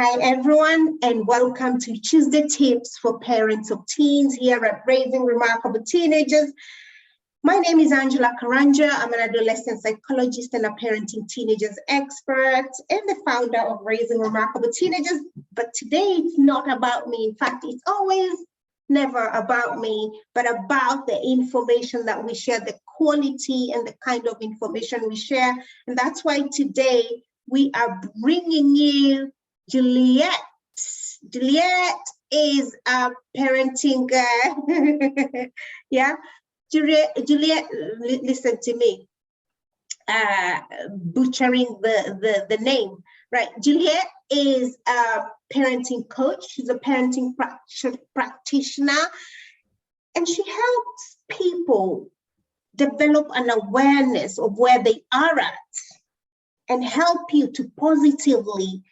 Hi, everyone, and welcome to Tuesday Tips for Parents of Teens here at Raising Remarkable Teenagers. My name is Karanja. I'm an adolescent psychologist and a parenting teenagers expert and the founder of Raising Remarkable Teenagers. But today it's not about me. In fact, it's always never about me, but about the information that we share, the quality and the kind of information we share. And that's why today we are bringing you Julliet. Julliet is a parenting, yeah. Julliet, listen to me, butchering the name, right? Julliet is a parenting coach. She's a parenting practitioner, and she helps people develop an awareness of where they are at and help you to positively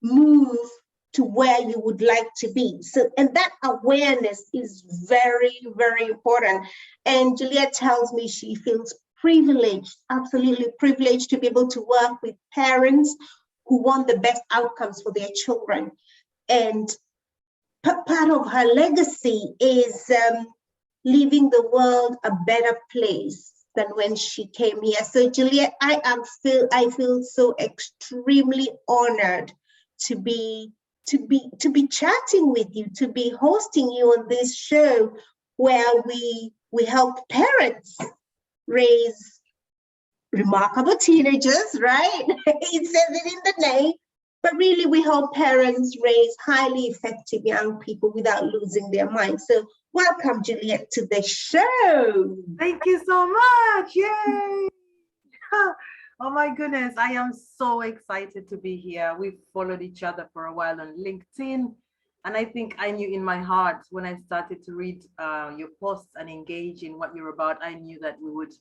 move to where you would like to be. So, and that awareness is very, very important. And Julliet tells me she feels privileged, absolutely privileged to be able to work with parents who want the best outcomes for their children. And part of her legacy is leaving the world a better place than when she came here. So Julliet, I feel so extremely honored to be chatting with you, to be hosting you on this show where we help parents raise remarkable teenagers, right? It says it in the name, but really we help parents raise highly effective young people without losing their mind. So welcome, Julliet, to the show. Thank you so much. Yay! Oh my goodness, I am so excited to be here. We've followed each other for a while on LinkedIn, and I think I knew in my heart when I started to read your posts and engage in what you're about, I knew that we would,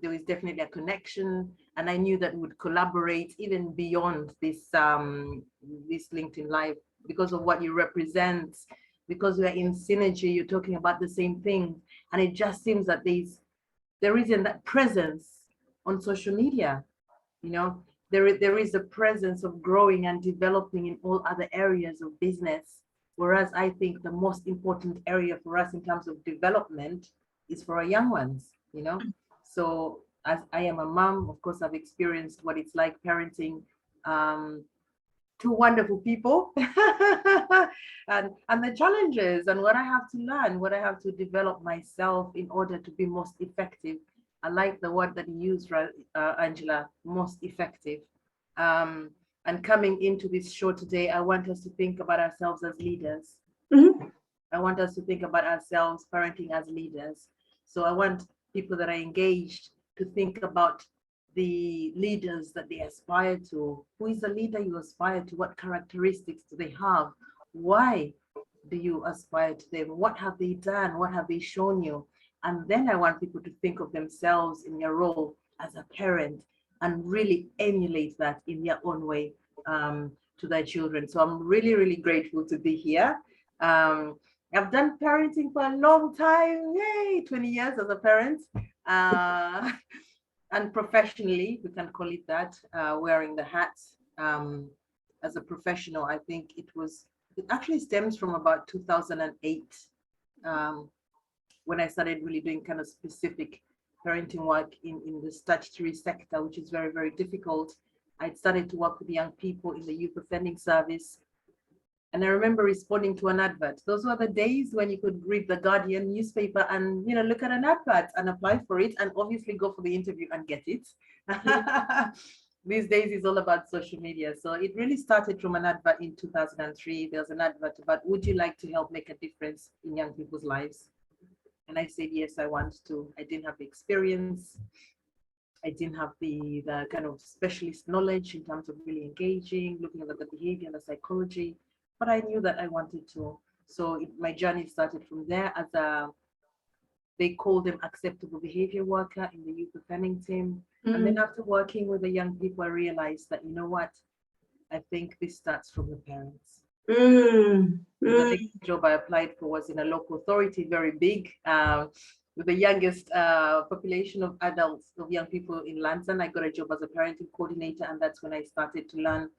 there was definitely a connection, and I knew that we would collaborate even beyond this, this LinkedIn Live because of what you represent, because we're in synergy, you're talking about the same thing, and it just seems that there isn't that presence on social media. You know, there is a presence of growing and developing in all other areas of business, whereas I think the most important area for us in terms of development is for our young ones, you know. So as I am a mom, of course I've experienced what it's like parenting two wonderful people and the challenges and what I have to learn, what I have to develop myself in order to be most effective. I like the word that you used, Angela, most effective. And coming into this show today, I want us to think about ourselves as leaders. Mm-hmm. I want us to think about ourselves parenting as leaders. So I want people that are engaged to think about the leaders that they aspire to. Who is the leader you aspire to? What characteristics do they have? Why do you aspire to them? What have they done? What have they shown you? And then I want people to think of themselves in their role as a parent and really emulate that in their own way to their children. So I'm really, really grateful to be here. I've done parenting for a long time, yay, 20 years as a parent. And professionally, we can call it that, wearing the hats as a professional. I think it actually stems from about 2008. When I started really doing kind of specific parenting work in the statutory sector, which is very, very difficult. I started to work with young people in the youth offending service. And I remember responding to an advert. Those were the days when you could read the Guardian newspaper and, you know, look at an advert and apply for it and obviously go for the interview and get it. These days is all about social media. So it really started from an advert in 2003. There was an advert about, would you like to help make a difference in young people's lives? And I said, yes, I want to. I didn't have the experience. I didn't have the kind of specialist knowledge in terms of really engaging, looking at the behavior and the psychology, but I knew that I wanted to. So my journey started from there as they call them acceptable behavior worker in the youth offending team. Mm. And then after working with the young people, I realized that, you know what, I think this starts from the parents. The next job I applied for was in a local authority, very big, with the youngest population of adults, of young people in London. I got a job as a parenting coordinator, and that's when I started to learn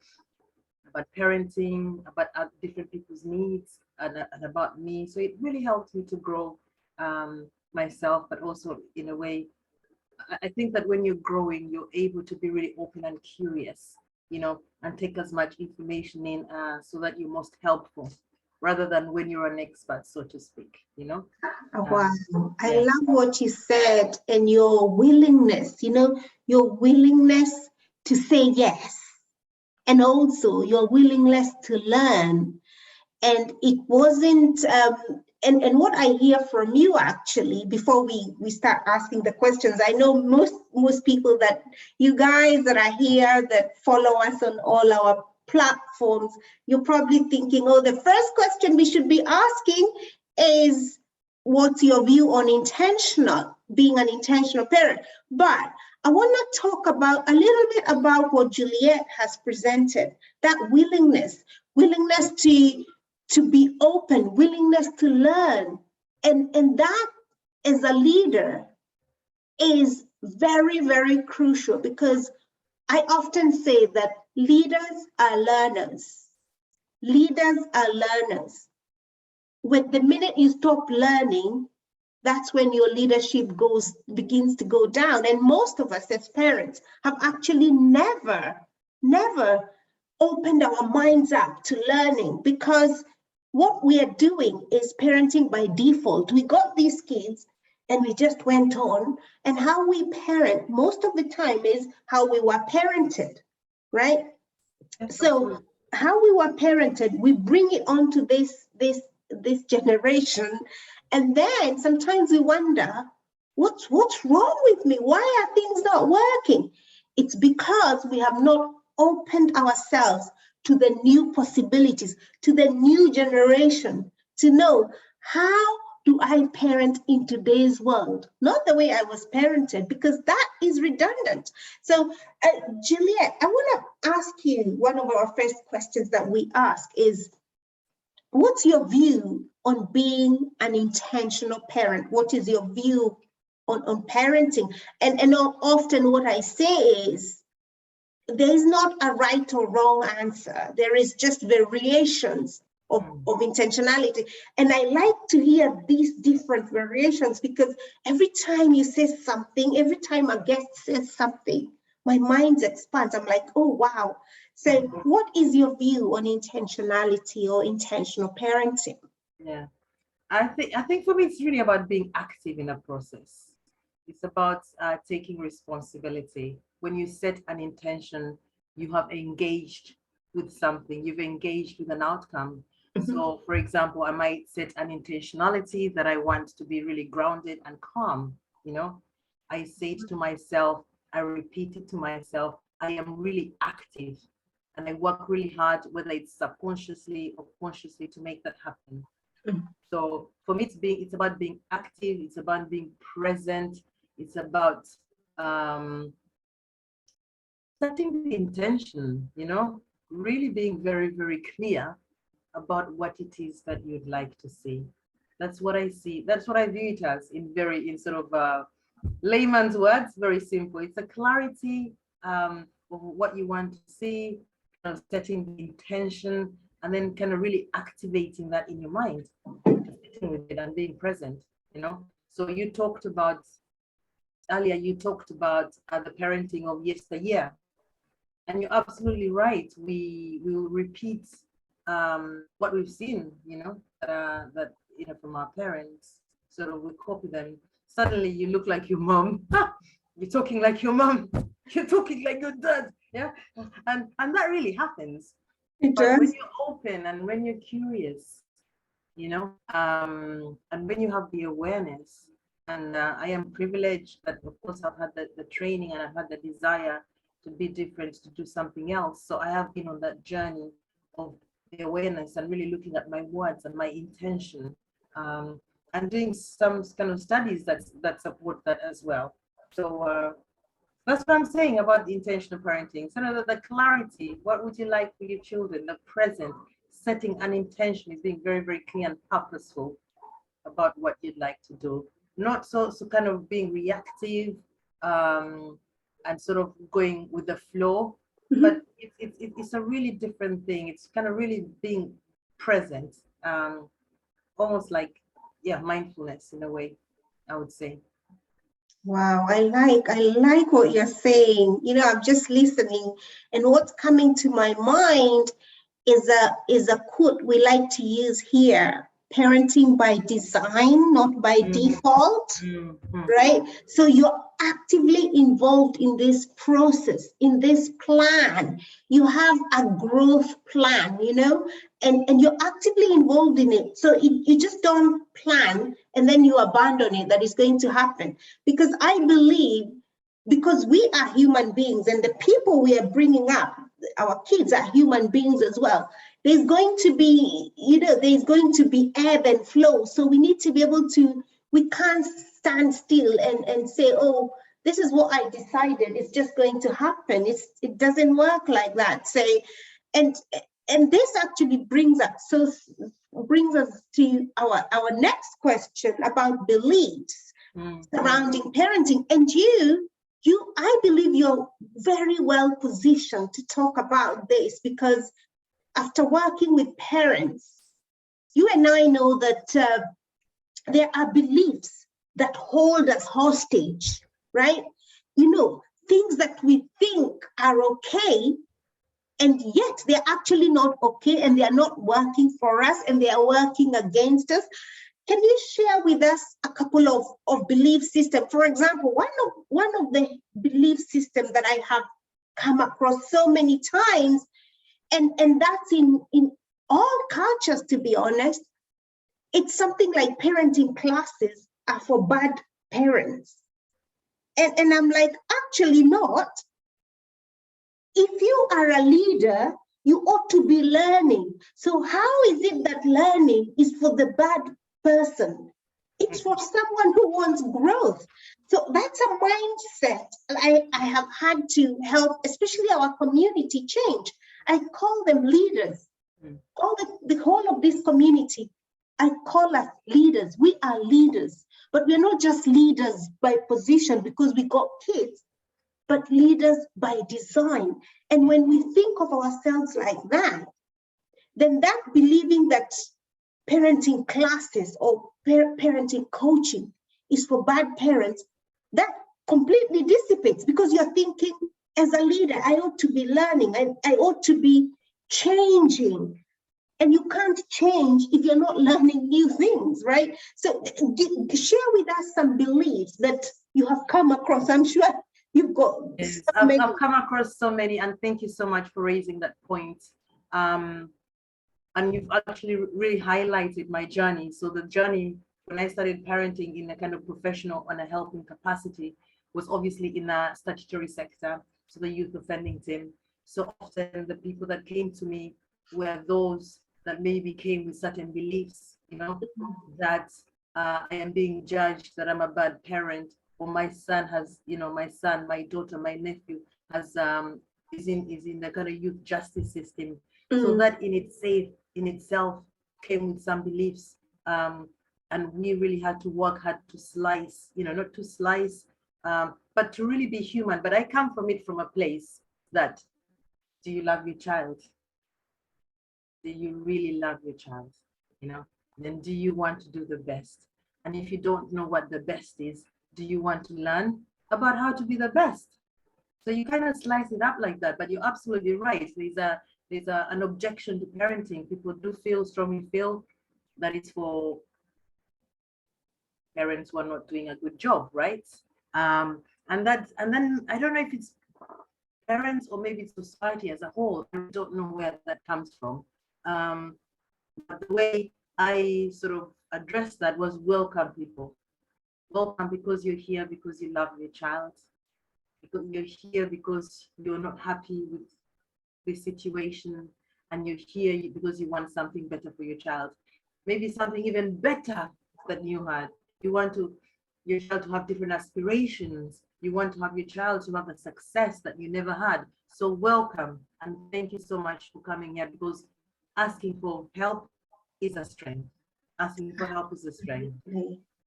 about parenting, about different people's needs, and about me. So it really helped me to grow myself, but also in a way, I think that when you're growing, you're able to be really open and curious, and take as much information in so that you're most helpful, rather than when you're an expert, so to speak. Wow, I Yeah. love what you said, and your willingness, your willingness to say yes, and also your willingness to learn. And it wasn't, and what I hear from you actually, before we start asking the questions, I know most people that you guys that are here that follow us on all our platforms, you're probably thinking, oh, the first question we should be asking is, what's your view on being an intentional parent? But I want to talk about a little bit about what Julliet has presented, that willingness to be open, willingness to learn. And that as a leader is very, very crucial, because I often say that leaders are learners. Leaders are learners. When the minute you stop learning, that's when your leadership begins to go down. And most of us as parents have actually never opened our minds up to learning, because what we are doing is parenting by default. We got these kids and we just went on, and how we parent most of the time is how we were parented, right? So how we were parented, we bring it onto this generation, and then sometimes we wonder, what's wrong with me? Why are things not working? It's because we have not opened ourselves to the new possibilities, to the new generation, to know, how do I parent in today's world? Not the way I was parented, because that is redundant. So, Julliet, I want to ask you, one of our first questions that we ask is, what's your view on being an intentional parent? What is your view on parenting? And often what I say is, there is not a right or wrong answer. There is just variations of intentionality. And I like to hear these different variations, because every time you say something, every time a guest says something, my mind expands. I'm like, oh, wow. So what is your view on intentionality or intentional parenting? Yeah, I think for me, it's really about being active in a process. It's about taking responsibility. When you set an intention, you have engaged with something, you've engaged with an outcome. So, for example, I might set an intentionality that I want to be really grounded and calm. I say it to myself, I repeat it to myself, I am really active, and I work really hard, whether it's subconsciously or consciously, to make that happen. So for me, it's about being active, it's about being present, it's about setting the intention, really being very, very clear about what it is that you'd like to see. That's what I see. That's what I view it as, in sort of layman's words, very simple. It's a clarity of what you want to see, setting the intention, and then kind of really activating that in your mind, sitting with it and being present. So you talked about earlier, the parenting of yesteryear, and you're absolutely right. We will repeat what we've seen, that from our parents. So we copy them. Suddenly you look like your mom. You're talking like your mom. You're talking like your dad. Yeah, and that really happens. But when you're open and when you're curious, and when you have the awareness, and I am privileged that, of course, I've had the training, and I've had the desire to be different, to do something else. So I have been on that journey of the awareness and really looking at my words and my intention, and doing some kind of studies that support that as well. So that's what I'm saying about the intentional parenting. So the clarity, what would you like for your children, the present, setting an intention is being very, very clear and purposeful about what you'd like to do. Not so kind of being reactive, and sort of going with the flow, but it's a really different thing. It's kind of really being present, almost like, yeah, mindfulness in a way, I would say. Wow, I like what you're saying. I'm just listening, and what's coming to my mind is a quote we like to use here: parenting by design, not by default. Mm-hmm. Right? So you're actively involved in this process, in this plan. You have a growth plan, and you're actively involved in it. So you just don't plan and then you abandon it, that is going to happen. Because I believe, because we are human beings and the people we are bringing up, our kids are human beings as well. There's going to be, ebb and flow. So we need to be able to, we can't stand still and say, oh, this is what I decided, it's just going to happen. It doesn't work like that. And this actually brings us to our next question about beliefs surrounding parenting. And I believe you're very well positioned to talk about this, because after working with parents, you and I know that there are beliefs that hold us hostage, right? Things that we think are okay, and yet they're actually not okay, and they are not working for us, and they are working against us. Can you share with us a couple of belief systems? For example, one of the belief systems that I have come across so many times, and that's in all cultures, to be honest, it's something like parenting classes are for bad parents. And I'm like, actually not. If you are a leader, you ought to be learning. So how is it that learning is for the bad person? It's for someone who wants growth. So that's a mindset I have had to help, especially our community, change. I call them leaders. All the whole of this community, I call us leaders. We are leaders, but we're not just leaders by position because we got kids, but leaders by design. And when we think of ourselves like that, then that believing that parenting classes or parenting coaching is for bad parents, that completely dissipates, because you're thinking, as a leader, I ought to be learning, I ought to be changing. And you can't change if you're not learning new things, right? So share with us some beliefs that you have come across. I'm sure you've got yes, so many. I've come across so many, and thank you so much for raising that point. And you've actually really highlighted my journey. So the journey when I started parenting in a kind of professional and a helping capacity was obviously in a statutory sector, so the youth offending team. So often the people that came to me were those that maybe came with certain beliefs, that I am being judged, that I'm a bad parent, or my son has, my daughter, my nephew has is in the kind of youth justice system. So that in itself came with some beliefs, and we really had to work hard to slice, not to slice, but to really be human. But I come from it from a place that, do you love your child? Do you really love your child? Then do you want to do the best? And if you don't know what the best is, do you want to learn about how to be the best? So you kind of slice it up like that, but you're absolutely right. There's an objection to parenting. People do strongly feel that it's for parents who are not doing a good job, right? And then I don't know if it's parents or maybe society as a whole. I don't know where that comes from. But the way I sort of addressed that was welcome people. Welcome because you're here because you love your child. Because you're here because you're not happy with the situation, and you're here because you want something better for your child. Maybe something even better than you had. You want your child to have different aspirations. You want to have your child to have a success that you never had. So welcome, and thank you so much for coming here, because asking for help is a strength. Asking for help is a strength.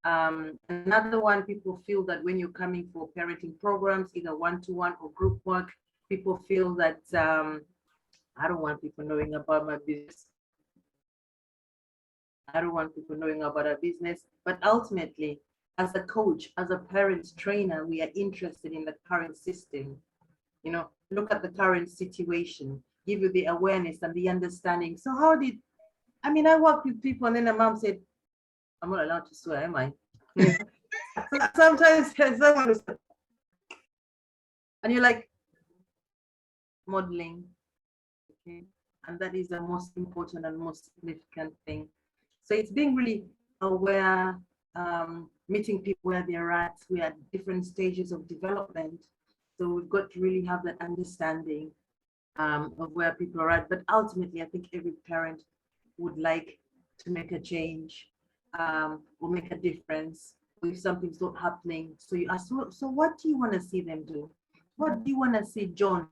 Another one, people feel that when you're coming for parenting programs, either one-to-one or group work, people feel that I don't want people knowing about my business. I don't want people knowing about our business. But ultimately, as a coach, as a parent trainer, we are interested in the current system. You know, look at the current situation, give you the awareness and the understanding. So how did, I mean, I work with people and then the mom said, I'm not allowed to swear, am I? Sometimes someone is, and you're like, modeling, okay? And that is the most important and most significant thing. So it's being really aware, meeting people where they're at. We're at different stages of development. So we've got to really have that understanding of where people are at. But ultimately, I think every parent would like to make a change or make a difference if something's not happening. So you ask, so what do you want to see them do? What do you want to see John,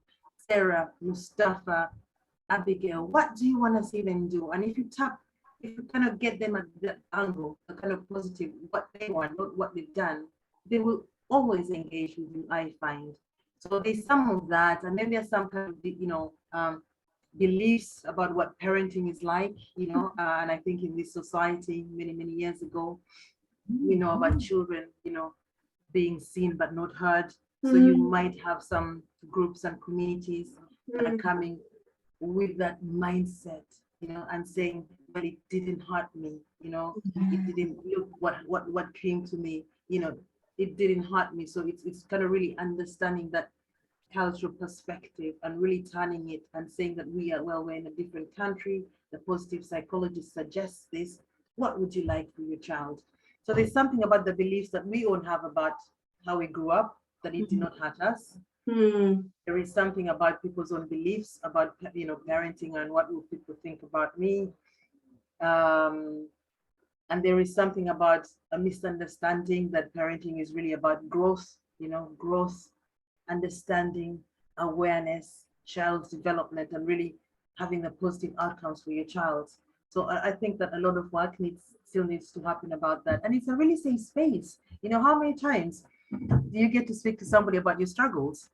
Sarah, Mustafa, Abigail, what do you want to see them do? And if you kind of get them at that angle, the kind of positive, what they want, not what they've done, they will always engage with you, I find. So there's some of that, and then there's some kind of, beliefs about what parenting is like, and I think in this society, many, many years ago, we know about children, being seen but not heard. So you might have some groups and communities that are coming with that mindset, and saying, but it didn't hurt me, it didn't look what came to me, it didn't hurt me. So it's kind of really understanding that cultural perspective and really turning it and saying that we're in a different country. The positive psychologist suggests this. What would you like for your child? So there's something about the beliefs that we all have about how we grew up, that it did not hurt us. There is something about people's own beliefs about parenting and what will people think about me. And there is something about a misunderstanding that parenting is really about growth, growth, understanding, awareness, child's development, and really having the positive outcomes for your child. So I think that a lot of work still needs to happen about that. And it's a really safe space. How many times do you get to speak to somebody about your struggles?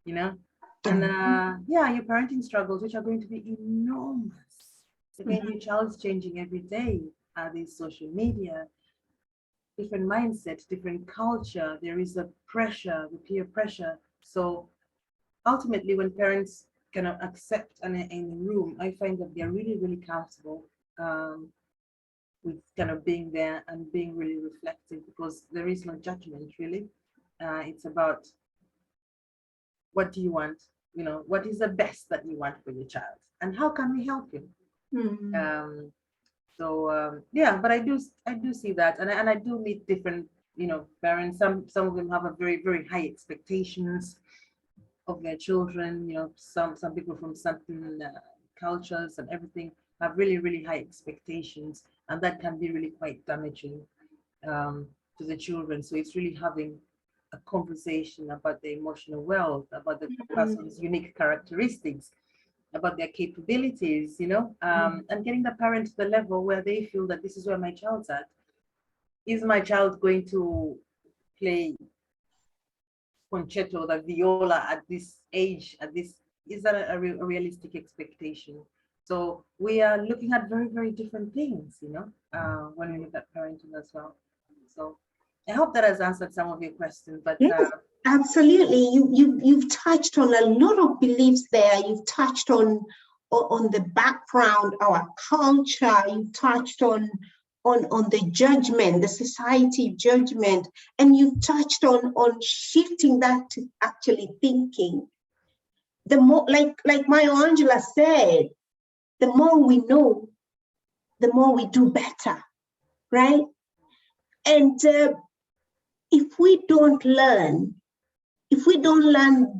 And your parenting struggles, which are going to be enormous. Again, your child's changing every day. There's social media, different mindset, different culture. There is a pressure, the peer pressure. So ultimately, when parents kind of accept and are in the room, I find that they're really, really comfortable with kind of being there and being really reflective, because there is no judgment, really. It's about, what do you want? What is the best that you want for your child? And how can we help you? But I do see that, and I do meet different, parents. Some of them have a very, very high expectations of their children. Some people from certain cultures and everything have really, really high expectations, and that can be really quite damaging to the children. So it's really having a conversation about the emotional wealth, about the person's unique characteristics, about their capabilities, and getting the parent to the level where they feel that this is where my child's at. Is my child going to play concerto, the viola at this age, is that a realistic expectation? So we are looking at very, very different things, when we look at parenting as well. So I hope that has answered some of your questions, but yes, absolutely. You've touched on a lot of beliefs there. You've touched on the background, our culture. You've touched on the judgment, the society judgment, and you've touched on shifting that to actually thinking. The more, like Maya Angela said, the more we know, the more we do better, right? And if we don't learn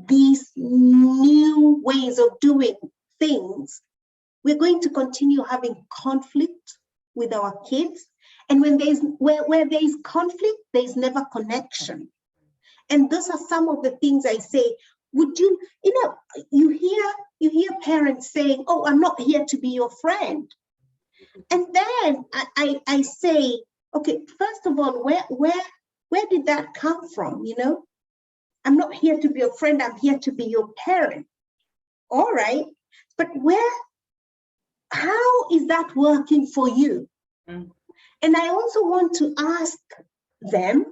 these new ways of doing things, we're going to continue having conflict with our kids. And when where there's conflict, there's never connection. And those are some of the things I say. Would you hear parents saying, "Oh, I'm not here to be your friend." And then I say, okay, first of all, where did that come from? I'm not here to be your friend, I'm here to be your parent. All right, but how is that working for you? Mm. And I also want to ask them,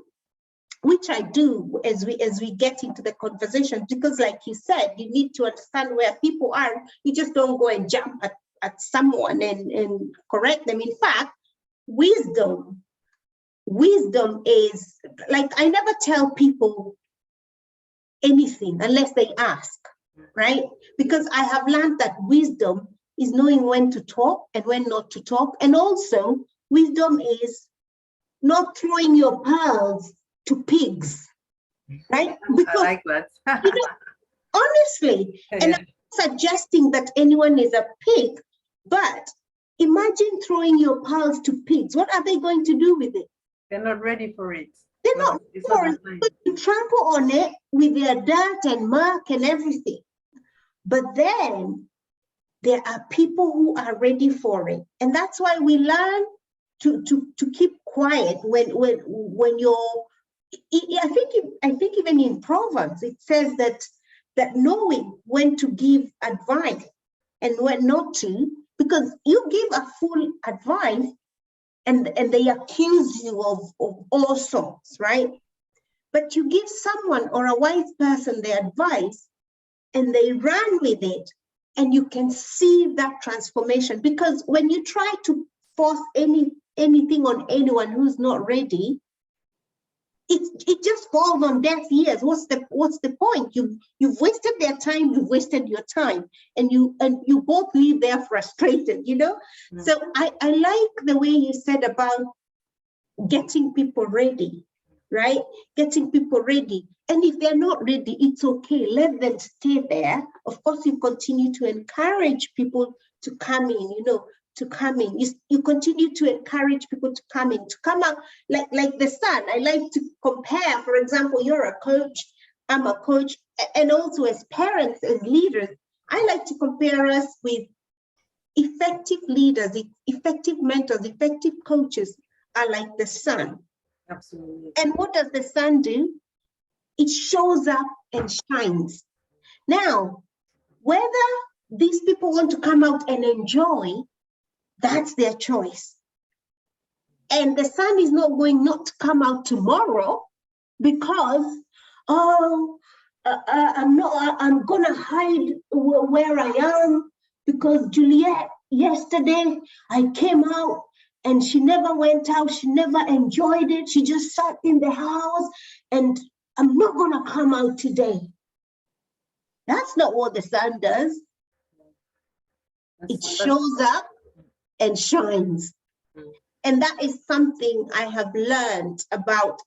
which I do as we get into the conversation, because like you said, you need to understand where people are. You just don't go and jump at someone and correct them. In fact, wisdom is, like, I never tell people anything unless they ask, right? Because I have learned that wisdom is knowing when to talk and when not to talk. And also wisdom is not throwing your pearls to pigs, right? Because, I like that. you know, honestly, Yeah. and I'm not suggesting that anyone is a pig, but imagine throwing your pearls to pigs. What are they going to do with it? They're not ready for it. They're Well, not it's for not it. the time. You trample on it with their dirt and muck and everything. But then there are people who are ready for it. And that's why we learn to keep quiet when you're, I think even in Proverbs, it says that knowing when to give advice and when not to, because you give a full advice and they accuse you of all sorts, right? But you give someone or a wise person the advice and they run with it, and you can see that transformation. Because when you try to force anything on anyone who's not ready, it just falls on deaf ears. What's the point? You've wasted their time, you've wasted your time, and you both leave there frustrated, you know? Mm. So I like the way you said about getting people ready, right? Getting people ready. And if they're not ready, it's okay. Let them stay there. Of course, you continue to encourage people to come in, to come in. You continue to encourage people to come in, to come out like the sun. I like to compare, for example, you're a coach, I'm a coach, and also as parents, as leaders, I like to compare us with effective leaders, effective mentors, effective coaches are like the sun. Absolutely. And what does the sun do? It shows up and shines. Now, whether these people want to come out and enjoy, that's their choice. And the sun is not going not to come out tomorrow because, I'm gonna hide where I am because Julliet, yesterday I came out and she never went out, she never enjoyed it, she just sat in the house, and I'm not gonna come out today. That's not what the sun does. It shows up and shines. And that is something I have learned about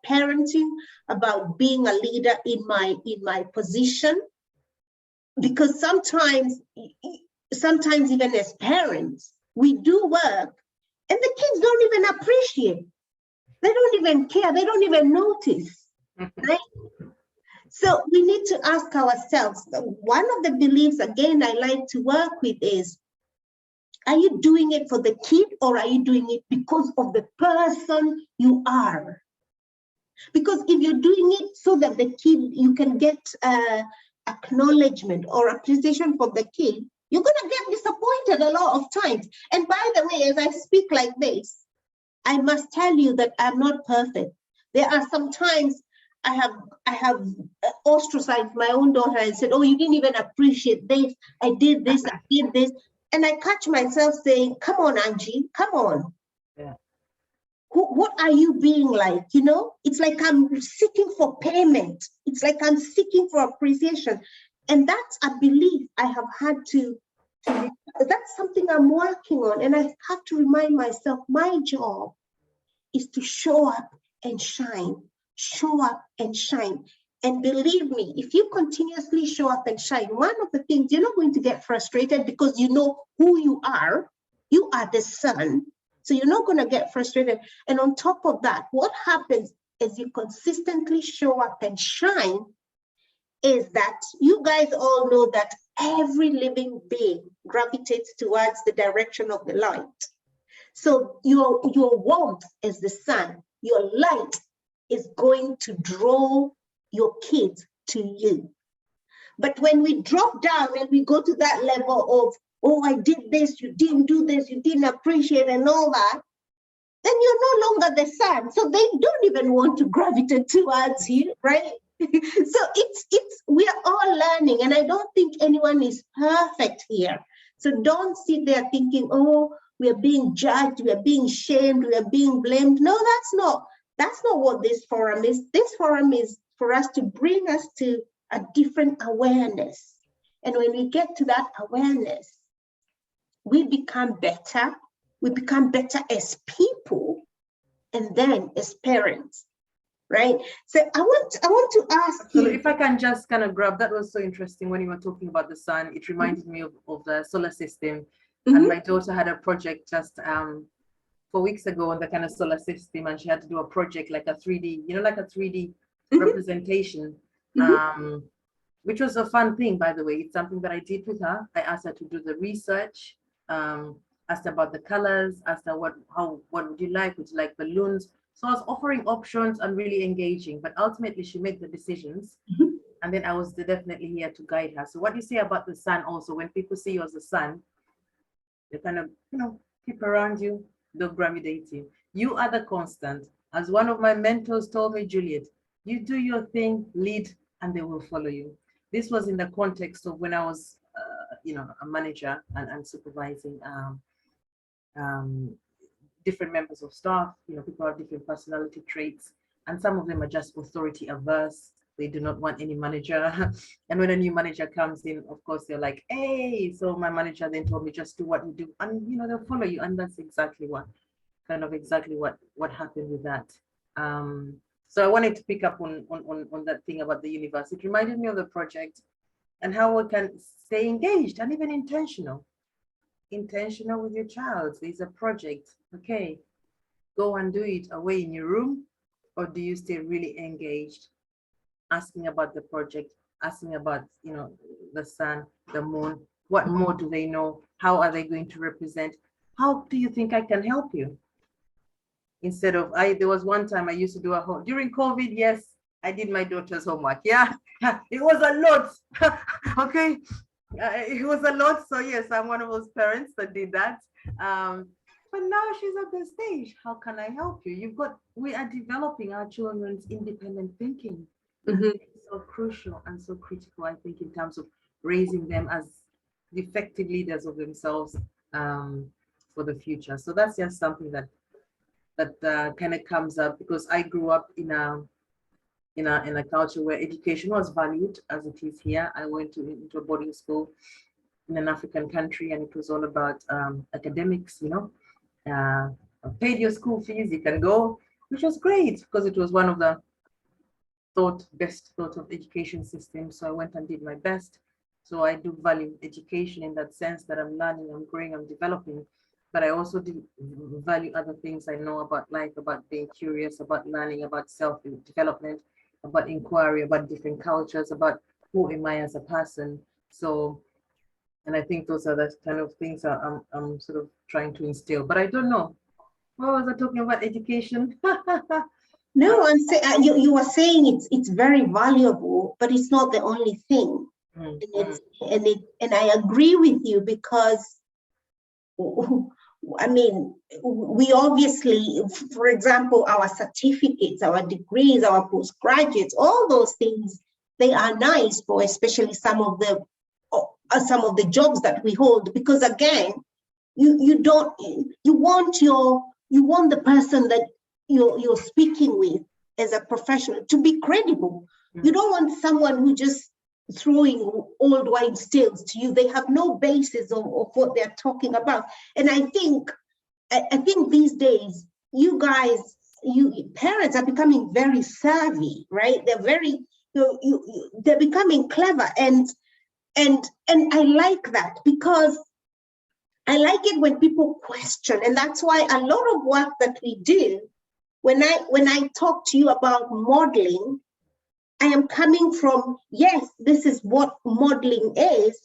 parenting, about being a leader in my position. Because sometimes even as parents, we do work and the kids don't even appreciate. They don't even care. They don't even notice, right? So we need to ask ourselves, one of the beliefs, again, I like to work with is, are you doing it for the kid or are you doing it because of the person you are? Because if you're doing it so that the kid, you can get acknowledgement or appreciation for the kid, you're going to get disappointed a lot of times. And by the way, as I speak like this, I must tell you that I'm not perfect. There are some times I have ostracized my own daughter and said, oh, you didn't even appreciate this. I did this, I did this. And I catch myself saying, come on, Angie, come on. Yeah. What are you being like? It's like I'm seeking for payment. It's like I'm seeking for appreciation. And that's a belief I have had to that's something I'm working on. And I have to remind myself, my job is to show up and shine, show up and shine. And believe me, if you continuously show up and shine, one of the things, you're not going to get frustrated because you know who you are. You are the sun. So you're not going to get frustrated. And on top of that, what happens as you consistently show up and shine is that you guys all know that every living being gravitates towards the direction of the light. So your warmth is the sun. Your light is going to draw your kids to you. But when we drop down and we go to that level of, oh, I did this, you didn't do this, you didn't appreciate and all that, then you're no longer the son. So they don't even want to gravitate towards you, right? So we are all learning, and I don't think anyone is perfect here. So don't sit there thinking, oh, we are being judged, we are being shamed, we are being blamed. No, that's not what this forum is. This forum is for us to bring us to a different awareness. And when we get to that awareness, we become better. We become better as people, and then as parents, right? So I want to ask So you. if I can just kind of grab, that was so interesting when you were talking about the sun. It reminded me of the solar system. And my daughter had a project just 4 weeks ago on the kind of solar system, and she had to do a project like a 3D, like a 3D representation, which was a fun thing, by the way. It's something that I did with her. I asked her to do the research, asked about the colors, asked her what would you like balloons. So I was offering options and really engaging, but ultimately she made the decisions. And then I was definitely here to guide her. So what you say about the sun also, when people see you as a sun, they kind of, keep around you, they'll gravitate you. You are the constant. As one of my mentors told me, Julliet, you do your thing, lead, and they will follow you. This was in the context of when I was, a manager and supervising different members of staff. People have different personality traits, and some of them are just authority averse. They do not want any manager. And when a new manager comes in, of course, they're like, hey, so my manager then told me, just do what you do. And, they'll follow you. And that's exactly what happened with that. So I wanted to pick up on that thing about the universe. It reminded me of the project and how we can stay engaged and even intentional with your child. There's a project. Okay, go and do it away in your room, or do you stay really engaged, asking about the project, asking about the sun, the moon? What more do they know? How are they going to represent? How do you think I can help you? Instead of, there was one time I used to do during COVID. Yes, I did my daughter's homework. Yeah, it was a lot. Okay, it was a lot. So yes, I'm one of those parents that did that. But now she's at the stage. How can I help you? We are developing our children's independent thinking. It's so crucial and so critical, I think, in terms of raising them as effective leaders of themselves for the future. So that's just something that kind of comes up, because I grew up in a culture where education was valued as it is here. I went into a boarding school in an African country, and it was all about academics. Paid your school fees, you can go, which was great because it was one of the best thought of education systems. So I went and did my best. So I do value education in that sense, that I'm learning, I'm growing, I'm developing. But I also do value other things I know about life, about being curious, about learning, about self-development, about inquiry, about different cultures, about who am I as a person. So, and I think those are the kind of things I'm sort of trying to instill. But I don't know. What was I talking about? Education? No, I'm saying you were saying it's very valuable, but it's not the only thing. And I agree with you, because I mean, we obviously, for example, our certificates, our degrees, our postgraduates, all those things, they are nice for especially some of the jobs that we hold, because again, you want the person that you're speaking with as a professional to be credible. You don't want someone who just throwing old wives' tales to you. They have no basis of what they're talking about. And I think these days, you guys, parents are becoming very savvy, right? They're very, they're becoming clever, and I like that, because I like it when people question, and that's why a lot of work that we do, when I talk to you about modeling, I am coming from, yes, this is what modeling is,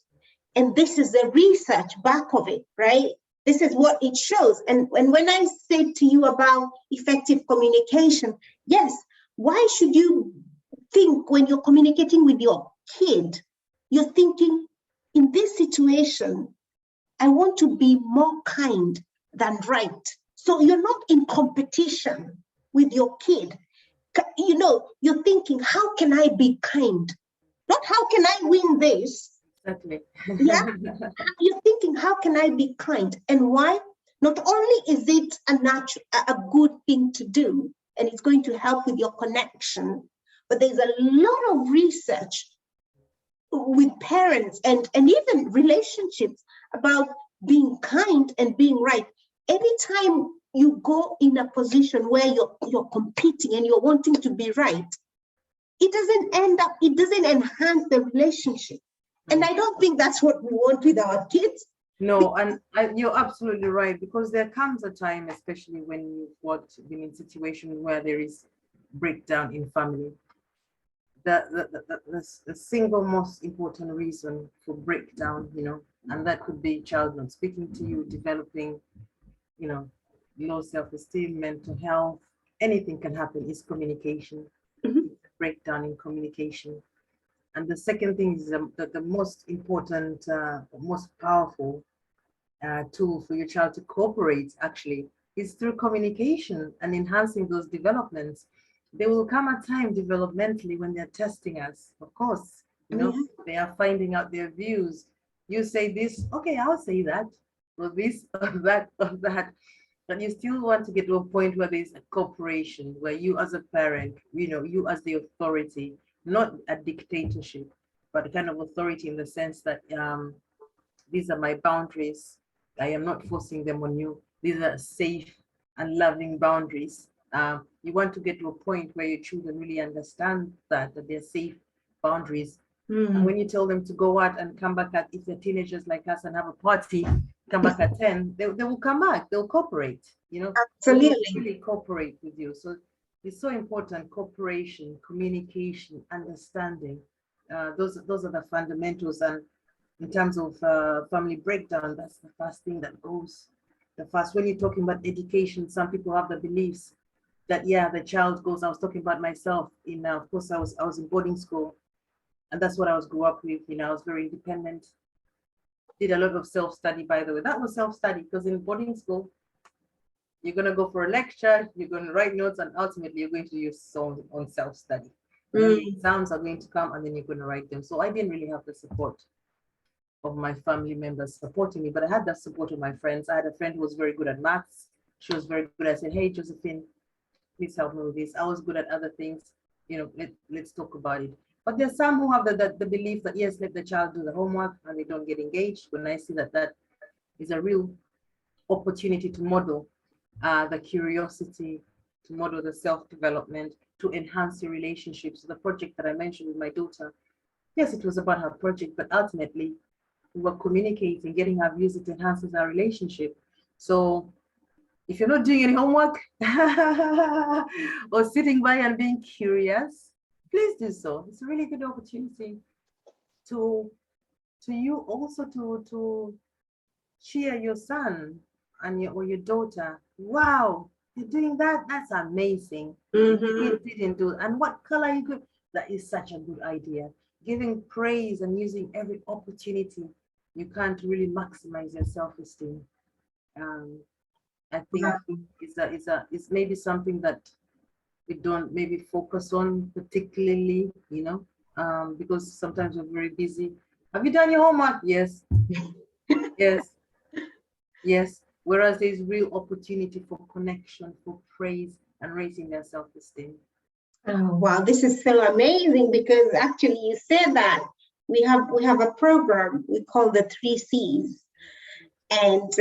and this is the research back of it, right? This is what it shows. And when I say to you about effective communication, yes, why should you think when you're communicating with your kid, you're thinking, in this situation, I want to be more kind than right. So you're not in competition with your kid. You know, you're thinking, how can I be kind? Not how can I win this? Exactly. Yeah. You're thinking, how can I be kind? And why? Not only is it a good thing to do, and it's going to help with your connection, but there's a lot of research with parents and even relationships about being kind and being right. Anytime you go in a position where you're competing and you're wanting to be right, it doesn't enhance the relationship. And I don't think that's what we want with our kids. No, and you're absolutely right, because there comes a time, especially when you've been in situations where there is breakdown in family. The single most important reason for breakdown, and that could be child not speaking to you, developing, low self-esteem, mental health, anything can happen, is communication. Mhm. Breakdown in communication. And the second thing is that the most important, most powerful tool for your child to cooperate actually is through communication and enhancing those developments. There will come a time developmentally when they're testing us, of course, they are finding out their views. You say this, okay, I'll say that, or this, or that, or that. But you still want to get to a point where there's a cooperation, where you as a parent, you as the authority, not a dictatorship, but a kind of authority in the sense that these are my boundaries. I am not forcing them on you. These are safe and loving boundaries. You want to get to a point where your children really understand that they're safe boundaries. And when you tell them to go out and come back at, if they're teenagers like us and have a party, come back at 10, they will come back, they'll cooperate, Absolutely. They'll really cooperate with you. So it's so important, cooperation, communication, understanding. Those are the fundamentals. And in terms of family breakdown, that's the first thing that goes. When you're talking about education, some people have the beliefs that, the child goes, I was talking about myself of course, I was in boarding school, and that's what I grew up with. I was very independent, did a lot of self-study, by the way. That was self-study, because in boarding school, you're going to go for a lecture, you're going to write notes, and ultimately you're going to do your own self-study. The exams are going to come, and then you're going to write them. So I didn't really have the support of my family members supporting me, but I had the support of my friends. I had a friend who was very good at maths. She was very good. I said, hey, Josephine, please help me with this. I was good at other things. Let's talk about it. But there's some who have the belief that, yes, let the child do the homework and they don't get engaged. When I see that is a real opportunity to model the curiosity, to model the self-development, to enhance your relationships. So the project that I mentioned with my daughter, yes, it was about her project, but ultimately we were communicating, getting her views. It enhances our relationship. So if you're not doing any homework or sitting by and being curious, please do so. It's a really good opportunity to you also to cheer your son and your daughter. Wow, you're doing that? That's amazing. You didn't do it. And what color you could? That is such a good idea. Giving praise and using every opportunity you can to really maximize your self-esteem. I think it's maybe something that we don't maybe focus on particularly, because sometimes we're very busy. Have you done your homework? Yes. Yes. Whereas there's real opportunity for connection, for praise, and raising their self-esteem. Oh, wow, this is so amazing, because actually you said that we have a program we call the 3 C's, and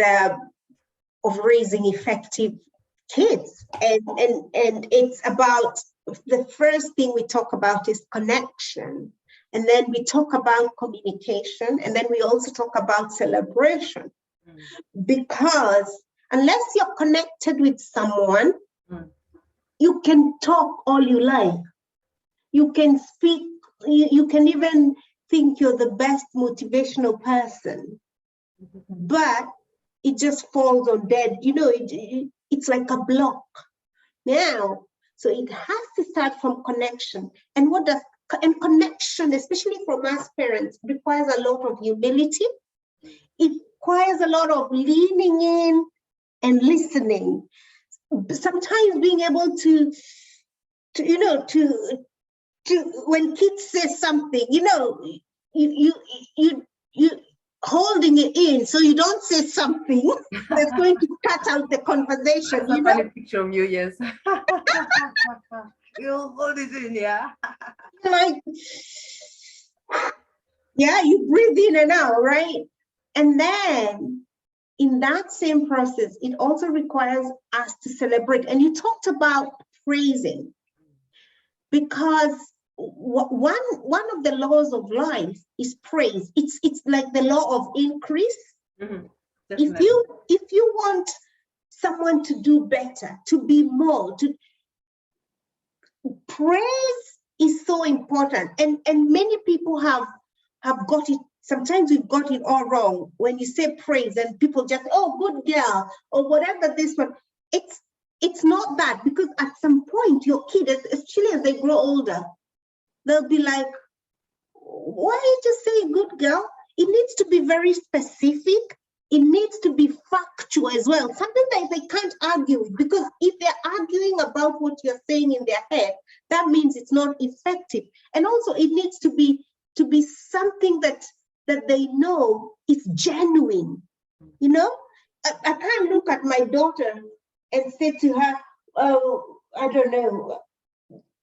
of raising effective kids, and it's about, the first thing we talk about is connection, and then we talk about communication, and then we also talk about celebration. Because unless you're connected with someone, you can talk all you like, you can speak, you can even think you're the best motivational person, but it just falls on dead, it's like a block. Now, So it has to start from connection. And connection, especially from us parents, requires a lot of humility. It requires a lot of leaning in and listening. Sometimes being able to when kids say something, you holding it in so you don't say something that's going to cut out the conversation. That's a funny picture of you, yes. You hold it in, yeah. Like, yeah, you breathe in and out, right? And then in that same process, it also requires us to celebrate. And you talked about praising, because one of the laws of life is praise. It's like the law of increase. Mm-hmm. If you want someone to do better, to be more, praise is so important. And many people have got it. Sometimes we've got it all wrong. When you say praise and people just, oh, good girl, or whatever this one, it's not that, because at some point your kid, especially as they grow older, they'll be like, why are you just saying good girl? It needs to be very specific. It needs to be factual as well, something that they can't argue with, because if they're arguing about what you're saying in their head, that means it's not effective. And also it needs to be something that they know is genuine. I can't look at my daughter and say to her, oh, I don't know,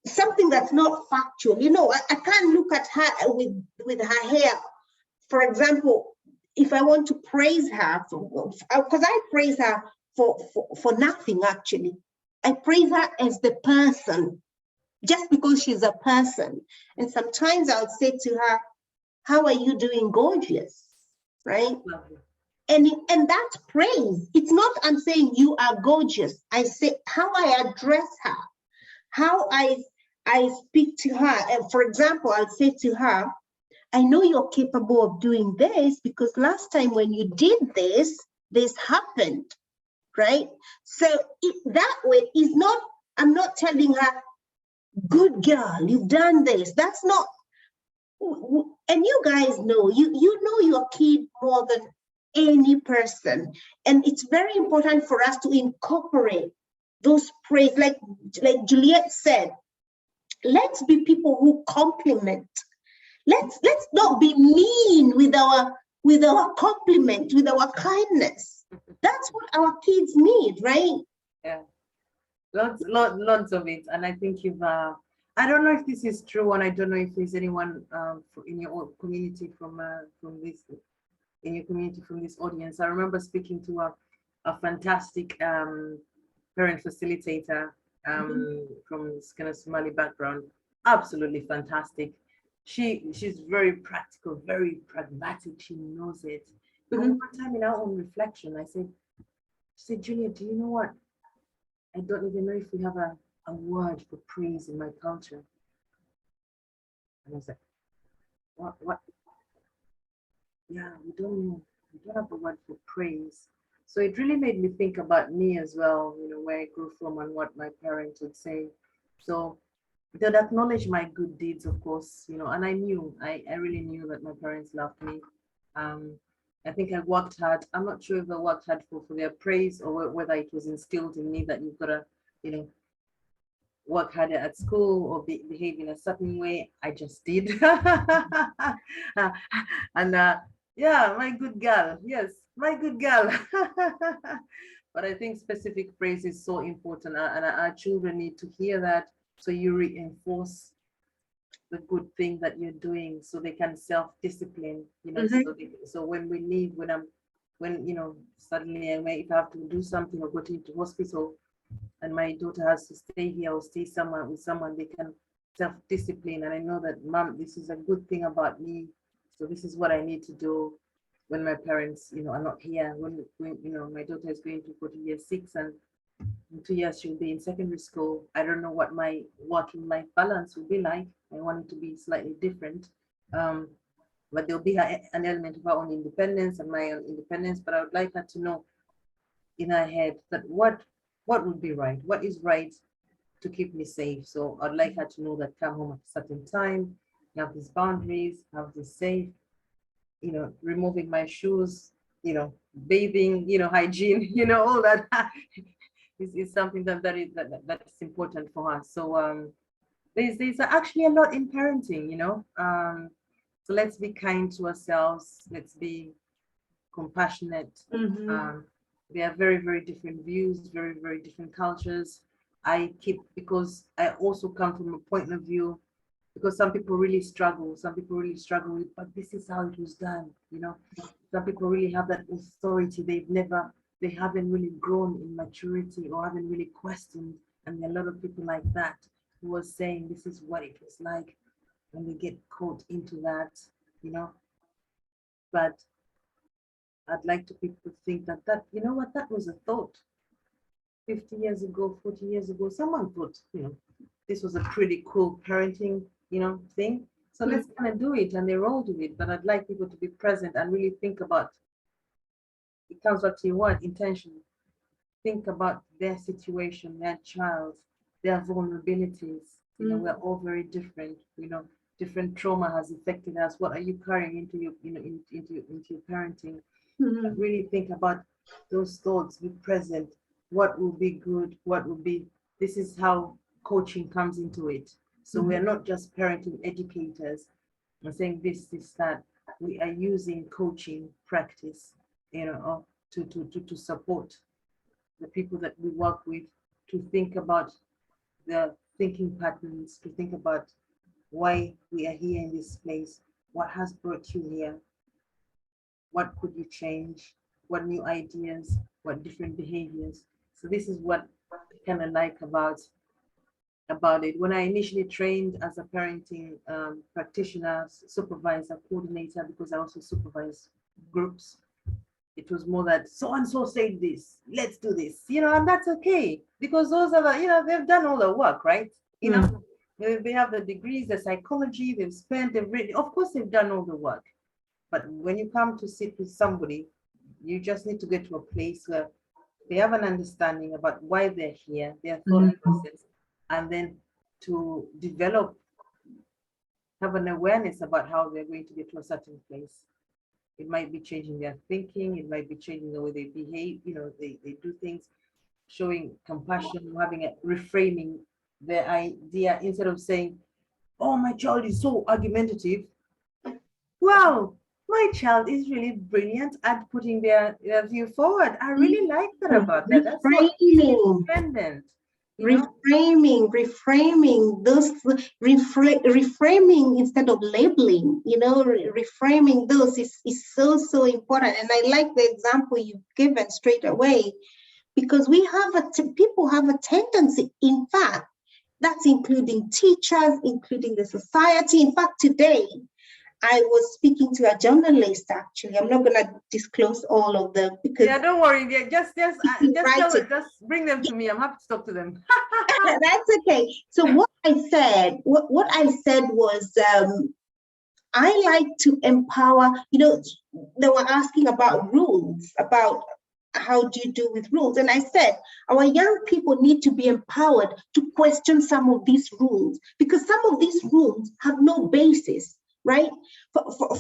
something that's not factual. I can't look at her with her hair. For example, if I want to praise her, because I praise her for nothing, actually. I praise her as the person, just because she's a person. And sometimes I'll say to her, how are you doing, gorgeous? Right? Lovely. And that's praise. It's not I'm saying you are gorgeous. I say how I address her, how I speak to her. And for example, I'll say to her, I know you're capable of doing this because last time when you did this happened, right? So that way is not, I'm not telling her, good girl, you've done this. That's not, and you guys know, you know your kid more than any person. And it's very important for us to incorporate those praise, like Julliet said, let's be people who compliment. Let's not be mean with our compliment, with our kindness. That's what our kids need, right? Yeah, lots of it. And I think you've I don't know if this is true, and I don't know if there's anyone in your community from this audience. I remember speaking to a fantastic parent facilitator from this kind of Somali background. Absolutely fantastic. She's very practical, very pragmatic. She knows it. But one time in our own reflection, she said, Julliet, do you know what? I don't even know if we have a word for praise in my culture. And I was like, what? Yeah, we don't know. We don't have a word for praise. So it really made me think about me as well, where I grew from and what my parents would say. So they'd acknowledge my good deeds, of course, and I really knew that my parents loved me. I think I worked hard. I'm not sure if I worked hard for their praise or whether it was instilled in me that you've got to, work harder at school or behave in a certain way. I just did. And yeah, my good girl. Yes, my good girl. But I think specific praise is so important, and our children need to hear that. So you reinforce the good thing that you're doing, so they can self-discipline. So when we leave, suddenly if I have to do something or go into hospital, and my daughter has to stay here or stay somewhere with someone, they can self-discipline. And I know that, Mom, this is a good thing about me. So this is what I need to do when my parents, are not here. When my daughter is going to go to year 6, and in 2 years she'll be in secondary school. I don't know what my working life balance will be like. I want it to be slightly different. But there'll be an element of her own independence and my own independence. But I would like her to know in her head that what would be right, what is right to keep me safe. So I'd like her to know that come home at a certain time, you have these boundaries, have this safe, removing my shoes, bathing, hygiene, all that is something that's important for her. So there's actually a lot in parenting, so let's be kind to ourselves. Let's be compassionate. There are very, very different views, very, very different cultures. Because I also come from a point of view, because some people really struggle with, but this is how it was done, Some people really have that authority. They haven't really grown in maturity or haven't really questioned. And there are a lot of people like that who are saying this is what it was like, and they get caught into that, But I'd like to people to think that that was a thought. 50 years ago, 40 years ago, someone thought, this was a pretty cool parenting, thing. So let's kind of do it, and they rolled with it. But I'd like people to be present and really think about, it comes back to your word, intention. Think about their situation, their child, their vulnerabilities. We're all very different. Different trauma has affected us. What are you carrying into your, into your parenting? Really think about those thoughts. Be present. What will be good? What will be? This is how coaching comes into it. So we're not just parenting educators and saying this, that. We are using coaching practice, to support the people that we work with, to think about the thinking patterns, to think about why we are here in this place, what has brought you here, what could you change, what new ideas, what different behaviors. So this is what I kind of like about it. When I initially trained as a parenting practitioner, supervisor, coordinator, because I also supervise groups, it was more that so-and-so said this, let's do this, and that's okay, because those are the, they've done all the work, right? They have the degrees, the psychology, they've written, of course they've done all the work. But when you come to sit with somebody, you just need to get to a place where they have an understanding about why they're here, their thought process, and then to develop, have an awareness about how they're going to get to a certain place. It might be changing their thinking, it might be changing the way they behave, they do things, showing compassion, reframing their idea, instead of saying, oh, my child is so argumentative. Wow, my child is really brilliant at putting their view forward. I really like that about that. That's so independent. Reframing those, reframing instead of labeling, reframing those is so important. And I like the example you've given straight away, because people have a tendency, in fact, that's including teachers, including the society. In fact, today, I was speaking to a journalist, actually. I'm not going to disclose all of them because... Yeah, don't worry. Yeah, just bring them to me. I'm happy to talk to them. That's okay. So what I said was, I like to empower, they were asking about rules, about how do you do with rules? And I said, our young people need to be empowered to question some of these rules, because some of these rules have no basis. Right?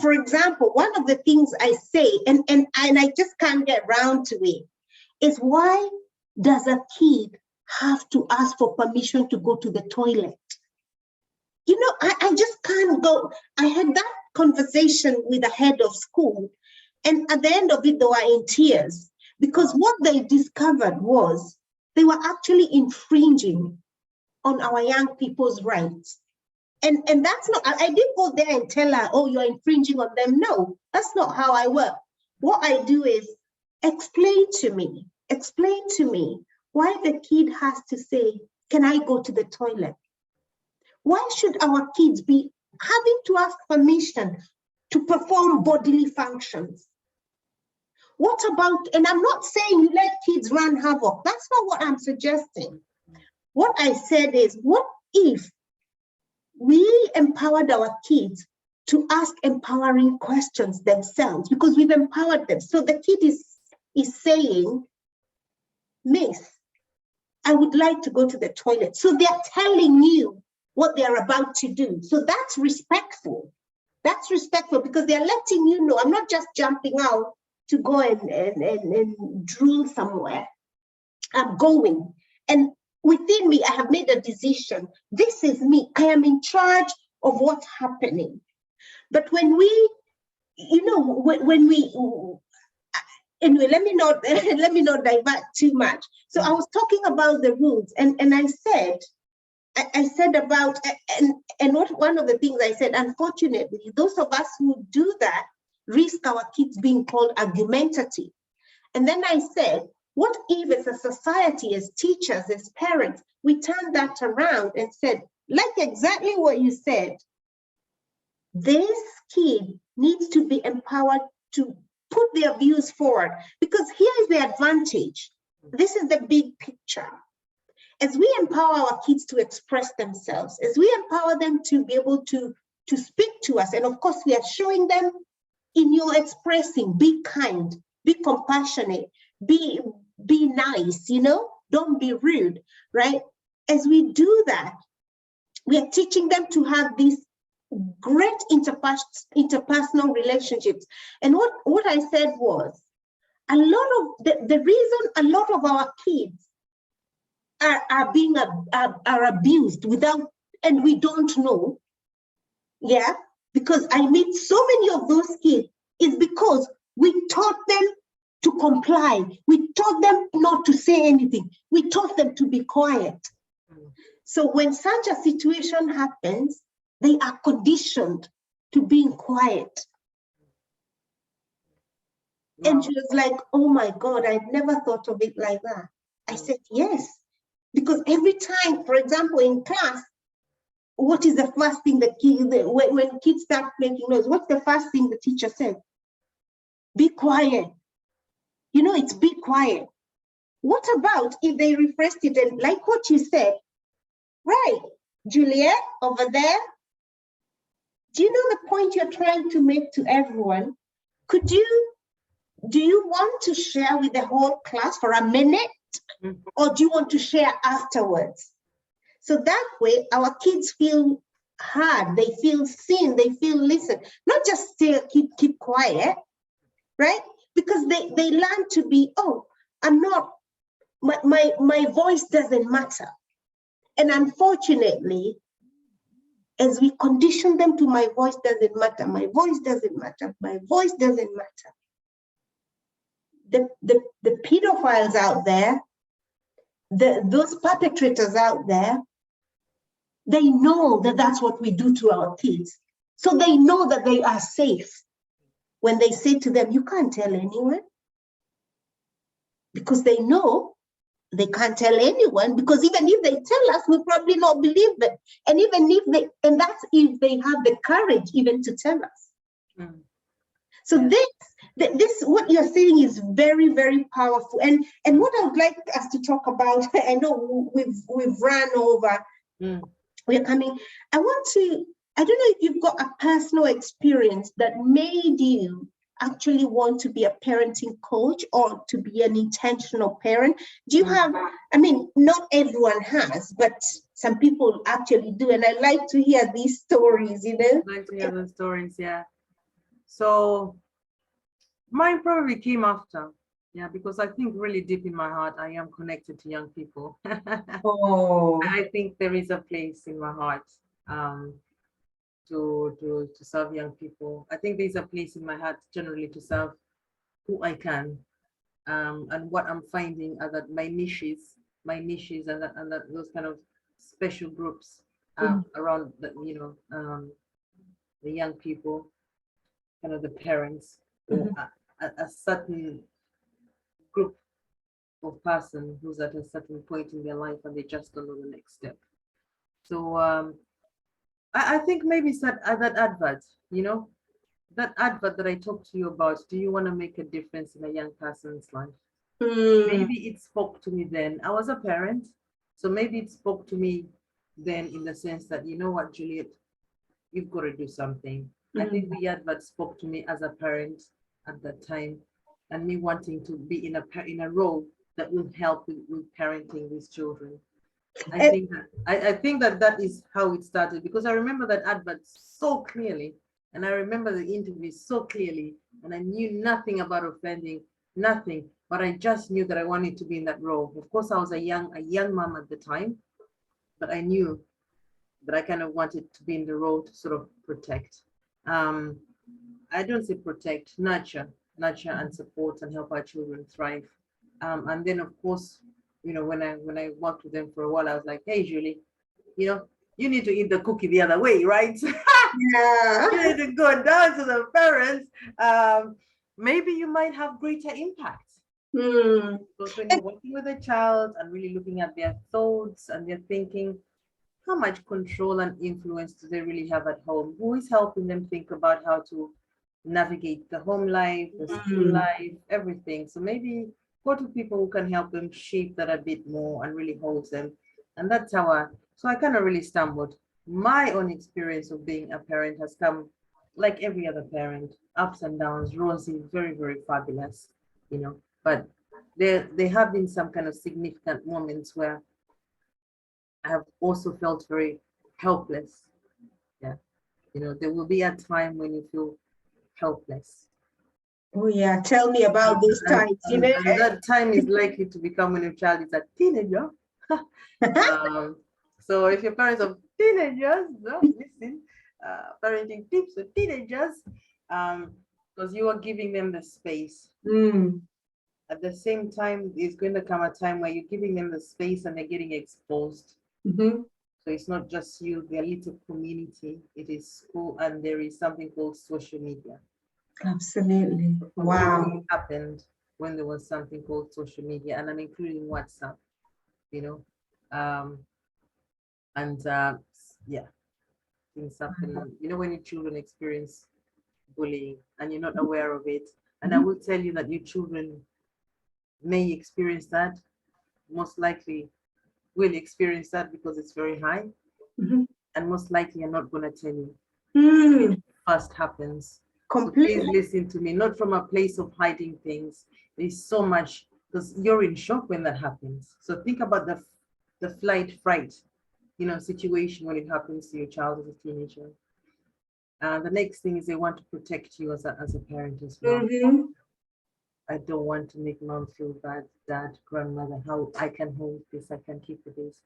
For example, one of the things I say, and I just can't get around to it, is why does a kid have to ask for permission to go to the toilet? I just can't go. I had that conversation with the head of school, and at the end of it, they were in tears, because what they discovered was they were actually infringing on our young people's rights. And that's not, I didn't go there and tell her, oh, you're infringing on them. No, that's not how I work. What I do is explain to me why the kid has to say, can I go to the toilet? Why should our kids be having to ask permission to perform bodily functions? What about, and I'm not saying you let kids run havoc. That's not what I'm suggesting. What I said is, what if we empowered our kids to ask empowering questions themselves, because we've empowered them. So the kid is saying, Miss, I would like to go to the toilet. So they're telling you what they're about to do. So that's respectful. That's respectful because they're letting you know, I'm not just jumping out to go and drool somewhere. I'm going. And within me, I have made a decision. This is me. I am in charge of what's happening. But when we, when we, anyway, let me not divert too much. So I was talking about the rules, and I said about, and what one of the things I said, unfortunately, those of us who do that risk our kids being called argumentative. And then I said, what if as a society, as teachers, as parents, we turn that around and said, like exactly what you said, this kid needs to be empowered to put their views forward, because here is the advantage. This is the big picture. As we empower our kids to express themselves, as we empower them to be able to speak to us, and of course we are showing them in your expressing, be kind, be compassionate, be nice, don't be rude, right? As we do that, we are teaching them to have these great interpersonal relationships. And what I said was, a lot of the reason a lot of our kids are being abused and we don't know, yeah, because I meet so many of those kids, is because we taught them to comply. We taught them not to say anything. We taught them to be quiet. So when such a situation happens, they are conditioned to being quiet. Wow. And she was like, oh my God, I'd never thought of it like that. I said, yes, because every time, for example, in class, what is the first thing when kids start making noise, what's the first thing the teacher said? Be quiet. It's be quiet. What about if they rephrased it and like what you said, right, Julliet, over there, do you know the point you're trying to make to everyone? Do you want to share with the whole class for a minute? Or do you want to share afterwards? So that way our kids feel heard, they feel seen, they feel listened, not just stay, keep quiet, right? Because they learn to be, oh, I'm not, my voice doesn't matter. And unfortunately, as we condition them to my voice doesn't matter, my voice doesn't matter, my voice doesn't matter. The pedophiles out there, those perpetrators out there, they know that that's what we do to our kids. So they know that they are safe when they say to them, you can't tell anyone. Because they know they can't tell anyone, because even if they tell us, we'll probably not believe them. And even if that's if they have the courage even to tell us. So this what you're saying is very, very powerful. And what I would like us to talk about, I know we've run over, we're coming. I don't know if you've got a personal experience that made you actually want to be a parenting coach or to be an intentional parent. Do you have, not everyone has, but some people actually do. And I like to hear these stories, I like to hear the stories, yeah. So mine probably came after, because I think really deep in my heart, I am connected to young people. Oh. I think there is a place in my heart to serve young people. I think there's a place in my heart generally to serve who I can. And what I'm finding are that my niches and that those kind of special groups around the young people, kind of the parents, or a certain group of person who's at a certain point in their life and they just don't know the next step. So I think maybe it's that advert, that advert that I talked to you about. Do you want to make a difference in a young person's life? Maybe it spoke to me then. I was a parent, so maybe it spoke to me then in the sense that, you know what, Julliet, you've got to do something. I think the advert spoke to me as a parent at that time, and me wanting to be in a role that will help with parenting these children. And- I think that is how it started, because I remember that advert so clearly, and I remember the interview so clearly, and I knew nothing about offending, nothing, but I just knew that I wanted to be in that role. Of course, I was a young mom at the time, but I knew that I kind of wanted to be in the role to sort of protect. I don't say protect, nurture and support and help our children thrive. And then of course, when I worked with them for a while, I was like, hey, Julie, you need to eat the cookie the other way, right? yeah. You need to go down to the parents. Maybe you might have greater impact. Because when you're working with a child and really looking at their thoughts and their thinking, how much control and influence do they really have at home? Who is helping them think about how to navigate the home life, the school life, everything? So maybe go to people who can help them shape that a bit more and really hold them. And that's how I kind of really stumbled. My own experience of being a parent has come like every other parent, ups and downs, rosy, very, very fabulous, but there have been some kind of significant moments where I have also felt very helpless. Yeah. There will be a time when you feel helpless. Oh yeah, tell me about those times. And that time is likely to become when your child is a teenager. So if your parents are teenagers, listen, parenting tips for teenagers, because you are giving them the space. At the same time, there's going to come a time where you're giving them the space and they're getting exposed. So it's not just you, their little community, it is school, and there is something called social media. Absolutely. Wow. What happened when there was something called social media, and I'm including WhatsApp, yeah, things happen. When your children experience bullying and you're not aware of it, and I will tell you that your children may experience that, most likely will experience that because it's very high, and most likely are not going to tell you. It first happens. Completely. So please listen to me, not from a place of hiding things. There's so much, because you're in shock when that happens. So think about the fright, situation when it happens to your child as a teenager. The next thing is they want to protect you as a parent as well. I don't want to make mom feel bad, dad, grandmother, how I can hold this, I can keep this.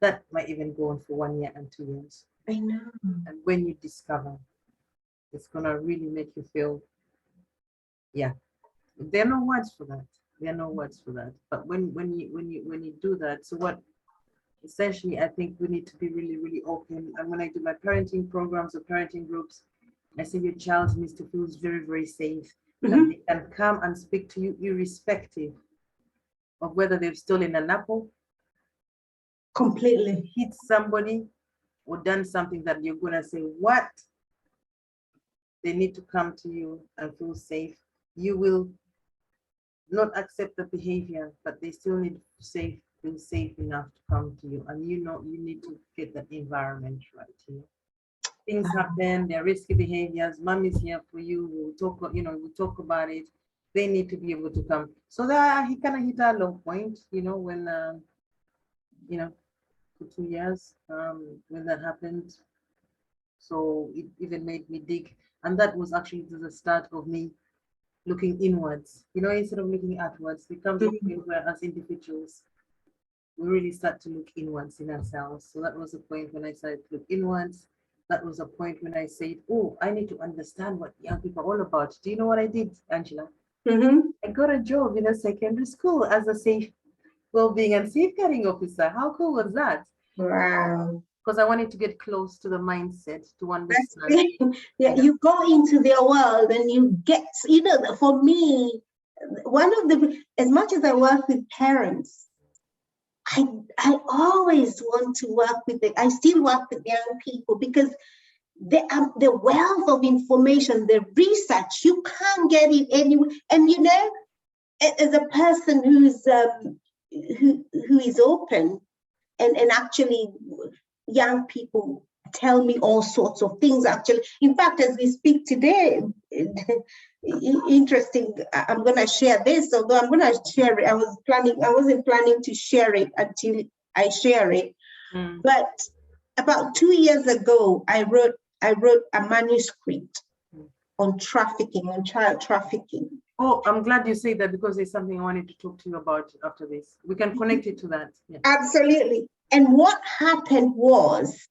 That might even go on for 1 year and 2 years. I know. And when you discover, it's gonna really make you feel, yeah. There are no words for that. But when you do that, so what essentially I think we need to be really, really open. And when I do my parenting programs or parenting groups, I say your child needs to feel very, very safe. That they can come and speak to you irrespective of whether they've stolen an apple, Completely. hit somebody, or done something that you're gonna say, what? They need to come to you and feel safe. You will not accept the behavior, but they still need to feel safe enough to come to you. And you need to get that environment right. Things happen, there are risky behaviors. Mom is here for you. We'll talk about it. They need to be able to come. So that he kind of hit a low point, when for 2 years, when that happened. So it even made me dig. And that was actually the start of me looking inwards, instead of looking outwards. It comes to a point where as individuals, we really start to look inwards in ourselves. So that was the point when I started to look inwards. That was a point when I said, oh, I need to understand what young people are all about. Do you know what I did, Angela? I got a job in a secondary school as a safe well-being and safeguarding officer. How cool was that? Wow. Because I wanted to get close to the mindset to understand. Yeah, you go into their world and you get, for me, as much as I work with parents, I always want to work with I still work with young people because the wealth of information, the research, you can't get it anywhere. And as a person who is open and actually young people tell me all sorts of things, actually. In fact, as we speak today, interesting, I'm going to share this, although I'm going to share it. I wasn't planning to share it until I share it. But about 2 years ago, I wrote a manuscript on trafficking, on child trafficking. Oh, I'm glad you say that, because it's something I wanted to talk to you about after this. We can connect it to that. Yeah. Absolutely. And what happened was,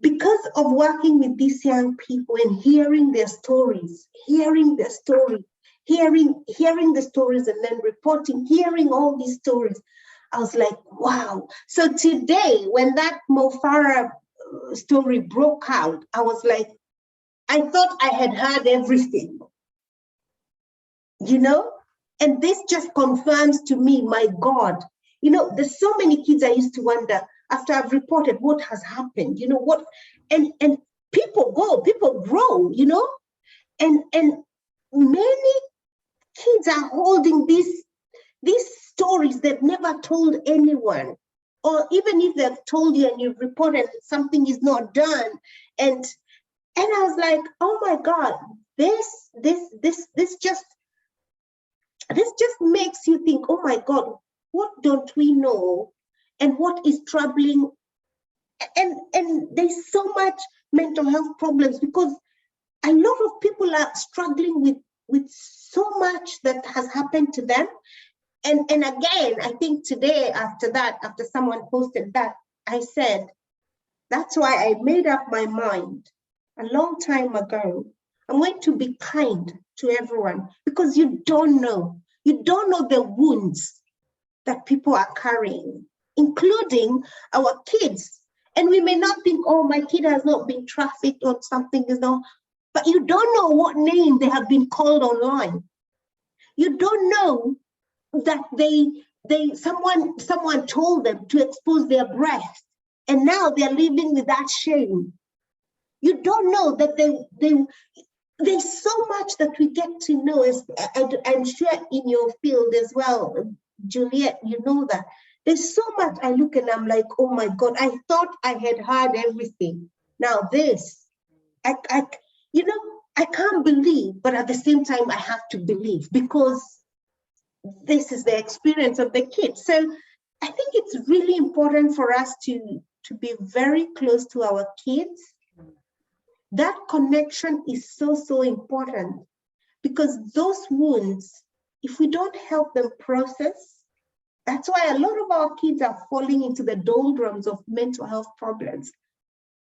because of working with these young people and hearing their stories, hearing the stories, and then reporting, hearing all these stories, I was like, wow. So today, when that Mo Farah story broke out, I was like, I thought I had heard everything, and this just confirms to me, my God, there's so many kids. I used to wonder, after I've reported, what has happened, what, and people grow, and many kids are holding these stories they've never told anyone, or even if they've told you and you've reported something is not done, and I was like, oh my God, this just makes you think, oh my God, what don't we know, and what is troubling, and there's so much mental health problems, because a lot of people are struggling with so much that has happened to them. And again, I think today, after someone posted that, I said, that's why I made up my mind a long time ago. I'm going to be kind to everyone, because you don't know the wounds that people are carrying, including our kids. And we may not think, oh, my kid has not been trafficked or something, but you don't know what name they have been called online. You don't know that someone told them to expose their breast, and now they're living with that shame. You don't know that there's so much that we get to know, I'm sure in your field as well, Julliet, you know that. There's so much I look and I'm like, oh my God, I thought I had heard everything. Now this, I can't believe, but at the same time, I have to believe, because this is the experience of the kids. So I think it's really important for us to be very close to our kids. That connection is so important, because those wounds, if we don't help them process, that's why a lot of our kids are falling into the doldrums of mental health problems.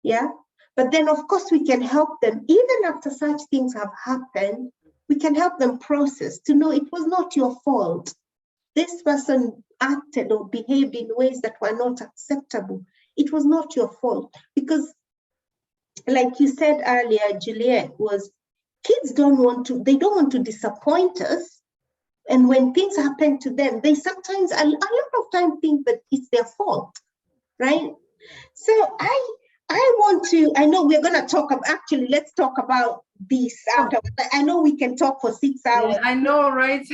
Yeah. But then, of course, we can help them, even after such things have happened, we can help them process, to know it was not your fault. This person acted or behaved in ways that were not acceptable. It was not your fault. Because, like you said earlier, Julliet, kids don't want to disappoint us. And when things happen to them, they sometimes, a lot of time, think that it's their fault, right? So I know we're going to talk about, actually, let's talk about this after. I know we can talk for 6 hours. Yeah, I know, right?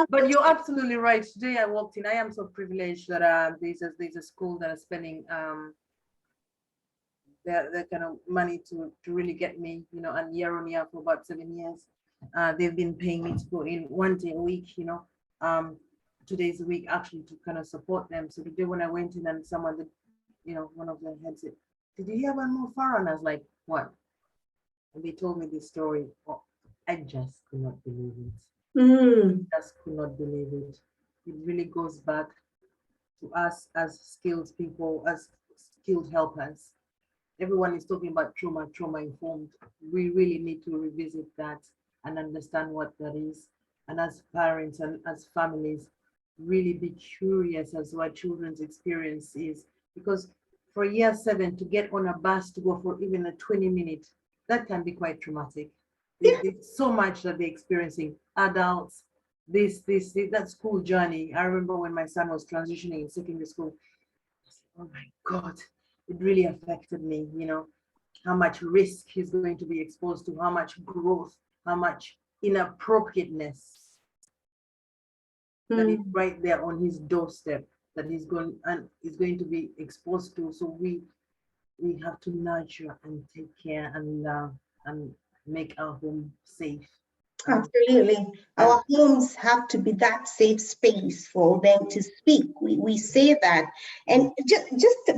But you're absolutely right. Today I walked in, I am so privileged that there's a school that is spending their kind of money to really get me, and year on year for about 7 years. They've been paying me to go in 1 day a week, 2 days a week, actually, to kind of support them. So today when I went in, and someone that, one of the heads said, did you hear about Mo Farah? And I was like, what? And they told me this story. Oh, I just could not believe it. Just could not believe it. It really goes back to us as skilled people, as skilled helpers. Everyone is talking about trauma informed. We really need to revisit that and understand what that is. And as parents and as families, really be curious as to what children's experience is. Because for year 7 to get on a bus to go for even a 20-minute, that can be quite traumatic. There's so much that they're experiencing. Adults, that school journey. I remember when my son was transitioning in secondary school, I said, oh my God, it really affected me, how much risk he's going to be exposed to, how much growth, how much inappropriateness that is right there on his doorstep, that he's going to be exposed to. So we we have to nurture and take care and love and make our home safe. Absolutely. Our homes have to be that safe space for them to speak. We say that. And just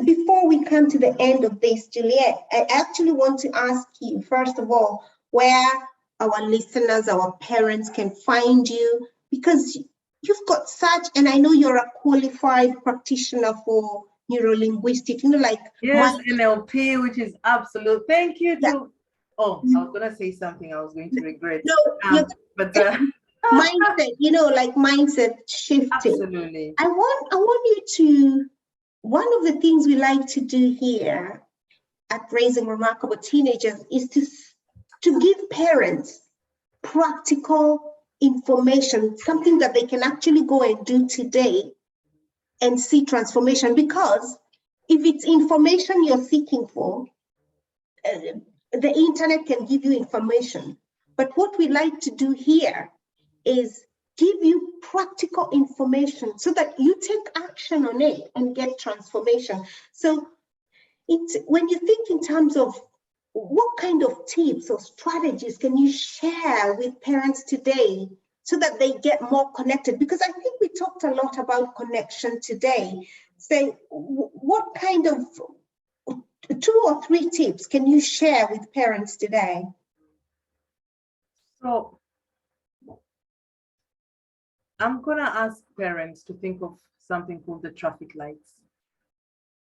before we come to the end of this, Julliet, I actually want to ask you, first of all, where our listeners, our parents can find you, because you've got such, and I know you're a qualified practitioner for neurolinguistic, like yes, NLP, which is absolute. Thank you yeah. to. Oh, I was gonna say something I was going to regret. No, but mindset, like mindset shifting. Absolutely. I want you to. One of the things we like to do here at Raising Remarkable Teenagers is to give parents practical information, something that they can actually go and do today and see transformation. Because if it's information you're seeking for, the internet can give you information. But what we like to do here is give you practical information so that you take action on it and get transformation. So when you think in terms of what kind of tips or strategies can you share with parents today so that they get more connected? Because I think we talked a lot about connection today. So what kind of 2 or 3 tips can you share with parents today? So I'm gonna ask parents to think of something called the traffic lights.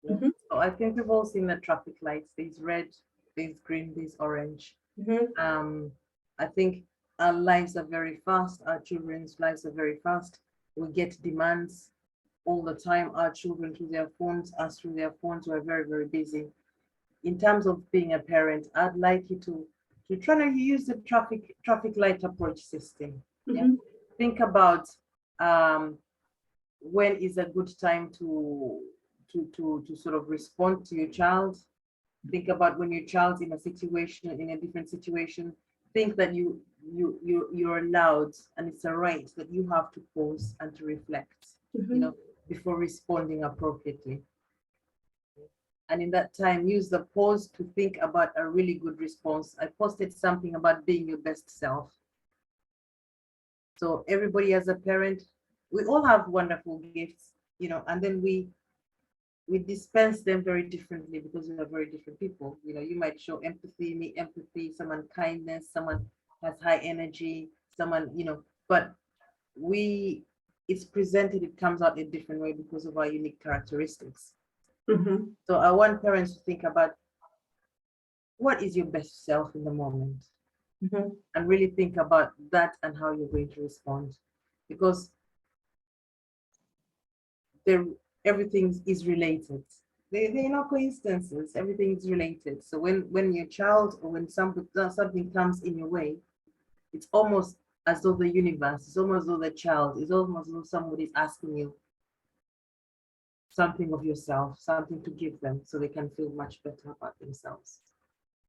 Mm-hmm. So I think we've all seen the traffic lights. There's red, there's green, there's orange. Mm-hmm. I think our lives are very fast. Our children's lives are very fast. We get demands all the time. Our children through their phones, us through their phones. We're very, very busy. In terms of being a parent, I'd like you to try to use the traffic light approach system. Mm-hmm. Yeah. Think about when is a good time to sort of respond to your child. Think about when your child's in a situation, in a different situation. Think that you're allowed, and it's a right that you have to pause and to reflect, Mm-hmm. before responding appropriately. And in that time, use the pause to think about a really good response. I posted something about being your best self. So everybody as a parent, we all have wonderful gifts, and then we dispense them very differently because we are very different people. You might show empathy, me empathy, someone kindness, someone has high energy, someone, but it's presented, it comes out a different way because of our unique characteristics. Mm-hmm. So I want parents to think about what is your best self in the moment. Mm-hmm. And really think about that and how you're going to respond, because everything is related. They're not coincidences. Everything is related. So when your child or when something comes in your way, it's almost as though the universe, it's almost as though the child, it's almost as though somebody's asking you something of yourself, something to give them so they can feel much better about themselves,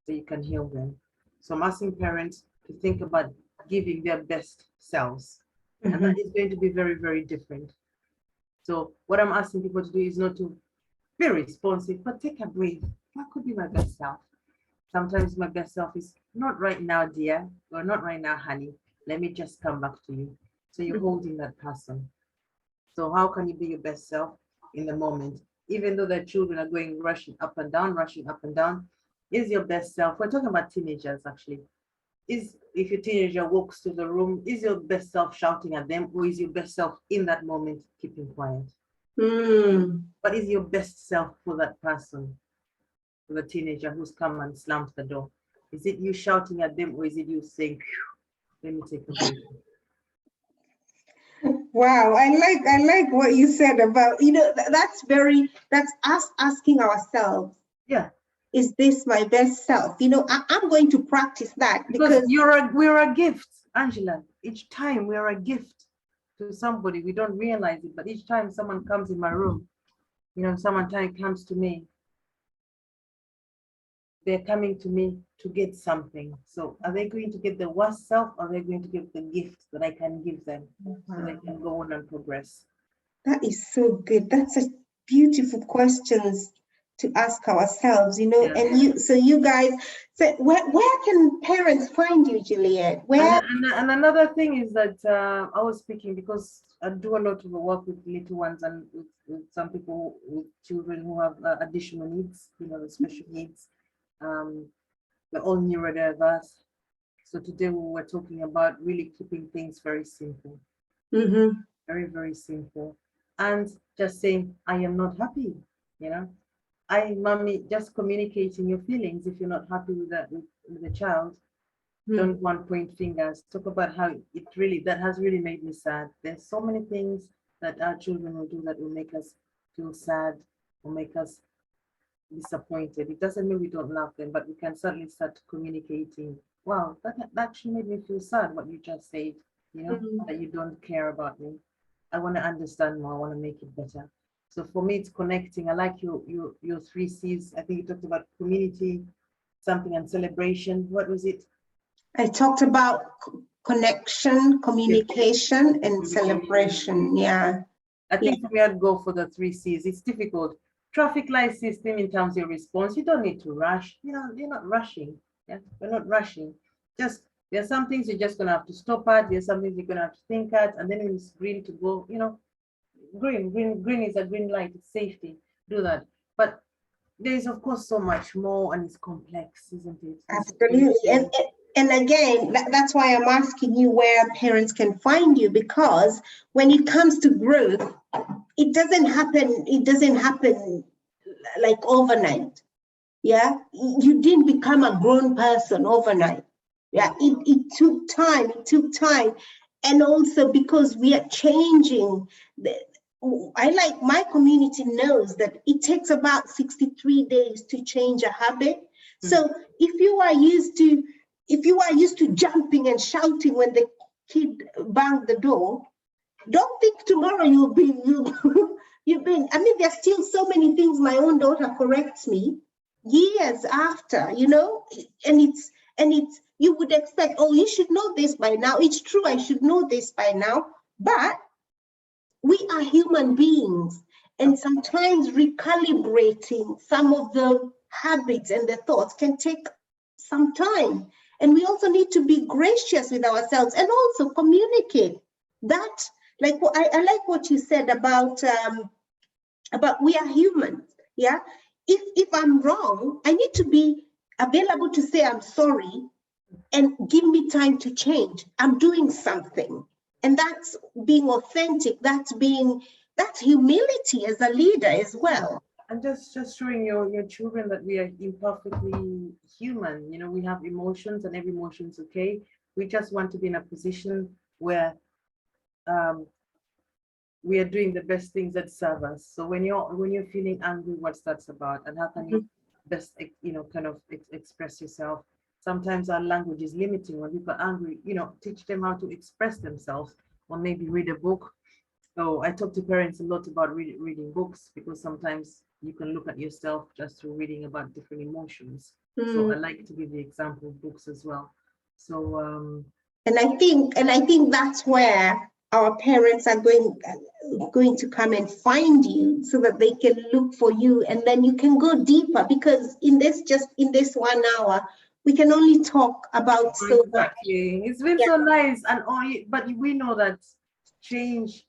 so you can heal them. So I'm asking parents to think about giving their best selves. Mm-hmm. And that is going to be very, very different. So what I'm asking people to do is not to be responsive, but take a breath. What could be my best self? Sometimes my best self is not right now, dear, or not right now, honey. Let me just come back to you. So you're holding that person. So how can you be your best self in the moment? Even though the children are going rushing up and down, is your best self. We're talking about teenagers, actually. If your teenager walks to the room, is your best self shouting at them, or is your best self in that moment keeping quiet? What is your best self for that person, for the teenager who's come and slammed the door? Is it you shouting at them, or is it you saying, let me take a break? Wow, I like what you said about, that's us asking ourselves. Yeah. Is this my best self? I'm going to practice that because we're a gift, Angela. Each time we're a gift to somebody. We don't realize it, but each time someone comes in my room, someone comes to me, they're coming to me to get something. So are they going to get the worst self, or are they going to get the gift that I can give them so they can go on and progress? That is so good. That's a beautiful questions to ask ourselves, you know. Yeah. And you guys, so where can parents find you, Juliet? Where? And another thing is that I was speaking because I do a lot of work with little ones and with some people with children who have additional needs, you know, special needs. They're all neurodiverse. So today we were talking about really keeping things very simple, very, very simple. And just saying, I am not happy, you know. Mommy, just communicating your feelings. If you're not happy with that, with the child, don't want point fingers. Talk about how that has really made me sad. There's so many things that our children will do that will make us feel sad or make us disappointed. It doesn't mean we don't love them, but we can certainly start communicating. Wow, that actually made me feel sad what you just said, you know, that you don't care about me. I want to understand more, I want to make it better. So for me, it's connecting. I like your 3 C's. I think you talked about community, something, and celebration. What was it? I talked about connection, communication, and celebration. Yeah. I think we had to go for the 3 C's. It's difficult. Traffic light system in terms of your response. You don't need to rush. You know, you're not rushing. Yeah, we're not rushing. Just there's some things you're just gonna have to stop at. There's some things you're gonna have to think at, and then when it's green to go, you know, green is a green light. It's safety. Do that. But there is of course so much more, and it's complex, isn't it? Absolutely. And again, that's why I'm asking you where parents can find you, because when it comes to growth, it doesn't happen like overnight. Yeah, you didn't become a grown person overnight. Yeah, it took time. And also because we are changing, I like my community knows that it takes about 63 days to change a habit. So if you are used to jumping and shouting when the kid banged the door, don't think tomorrow you've been, I mean, there's still so many things my own daughter corrects me years after, you know, and it's, you would expect, oh, you should know this by now. It's true, I should know this by now, but we are human beings. And sometimes recalibrating some of the habits and the thoughts can take some time. And we also need to be gracious with ourselves and also communicate that. Like I like what you said about we are humans. Yeah. If I'm wrong, I need to be available to say I'm sorry and give me time to change. I'm doing something. And that's being authentic. That's humility as a leader as well. And just showing your children that we are imperfectly human. You know, we have emotions and every emotion's okay. We just want to be in a position where we are doing the best things that serve us. So when you're feeling angry, what's that about? And how can you best, you know, kind of express yourself? Sometimes our language is limiting. When people are angry, you know, teach them how to express themselves, or maybe read a book. So I talk to parents a lot about reading books, because sometimes you can look at yourself just through reading about different emotions. So I like to give the example of books as well. So and I think that's where our parents are going to come and find you, so that they can look for you, and then you can go deeper, because in this 1 hour we can only talk about so exactly. It's been so nice, and but we know that change.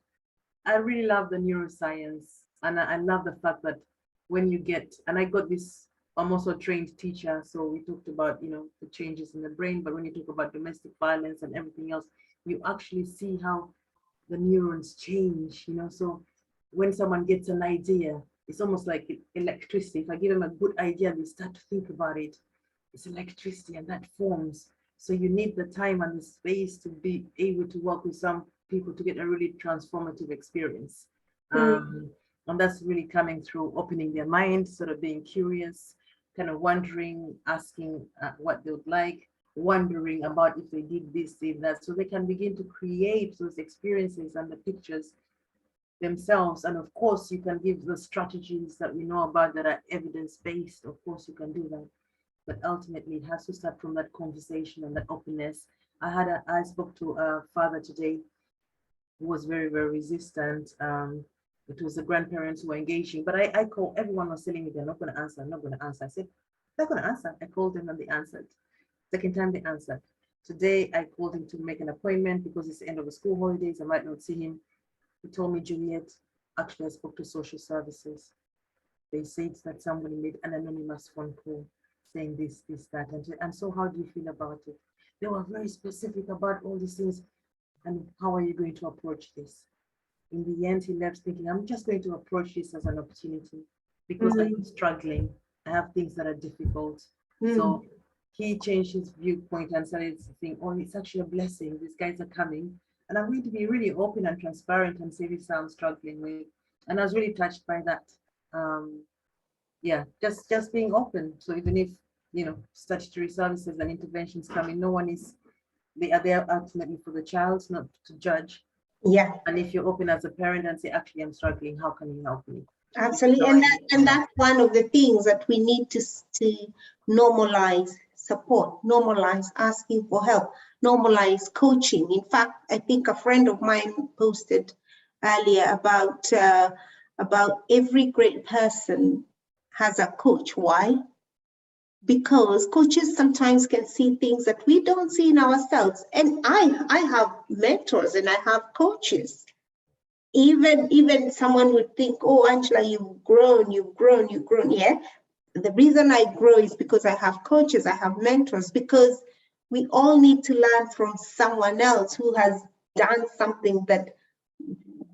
I really love the neuroscience, and I love the fact that when you get, and I got this, I'm also a trained teacher, so we talked about, you know, the changes in the brain, but when you talk about domestic violence and everything else, you actually see how the neurons change, you know. So when someone gets an idea, it's almost like electricity. If I give them a good idea, they start to think about it. It's electricity, and that forms. So you need the time and the space to be able to work with some people to get a really transformative experience. And that's really coming through opening their mind, sort of being curious, kind of wondering, asking what they would like, wondering about if they did this, did that, so they can begin to create those experiences and the pictures themselves. And of course, you can give the strategies that we know about that are evidence-based. Of course, you can do that. But ultimately, it has to start from that conversation and that openness. I spoke to a father today who was very, very resistant it was the grandparents who were engaging, but I called, everyone was telling me they're not going to answer, not going to answer. I said, they're going to answer. I called them and they answered. Second time they answered. Today I called him to make an appointment because it's the end of the school holidays. I might not see him. He told me, Juliet, actually I spoke to social services. They said that somebody made an anonymous phone call saying this, that. And so how do you feel about it? They were very specific about all these things. And how are you going to approach this? In the end, he left thinking, I'm just going to approach this as an opportunity because I'm struggling. I have things that are difficult. So he changed his viewpoint and started to think, oh, it's actually a blessing. These guys are coming. And I'm going to be really open and transparent and say this I'm struggling with. And I was really touched by that. Yeah, just being open. So even if, statutory services and interventions come in, no one is, they are there ultimately for the child, not to judge. Yeah. And if you're open as a parent and say, actually, I'm struggling, how can you help me? Absolutely. And that's one of the things that we need to normalize support, normalize asking for help, normalize coaching. In fact, I think a friend of mine posted earlier about every great person has a coach. Why? Because coaches sometimes can see things that we don't see in ourselves. And I have mentors and I have coaches. Even someone would think, oh, Angela, you've grown. Yeah. The reason I grow is because I have coaches, I have mentors, because we all need to learn from someone else who has done something that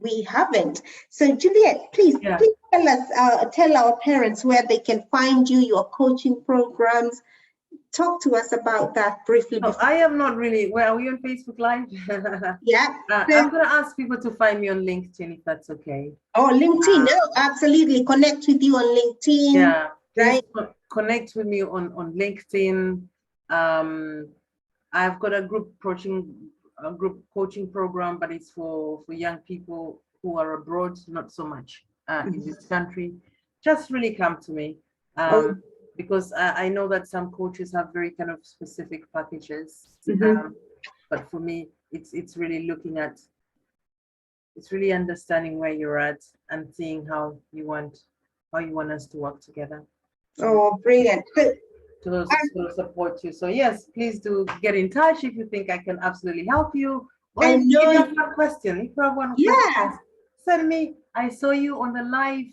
we haven't. So Juliet, please tell us, tell our parents where they can find you, your coaching programs. Talk to us about that briefly. I am not really, well, are we on Facebook Live? Yeah. I'm going to ask people to find me on LinkedIn, if that's okay. Oh, LinkedIn. Absolutely. Connect with you on LinkedIn. Yeah. Please right? Connect with me on LinkedIn. I've got a group coaching program, but it's for young people who are abroad, not so much in this country. Just really come to me. Because I know that some coaches have very kind of specific packages, but for me, it's really looking at, it's really understanding where you're at and seeing how you want us to work together. Oh, brilliant! To support you. So yes, please do get in touch if you think I can absolutely help you. Or if you have a question, if you have one question, send me. I saw you on the live.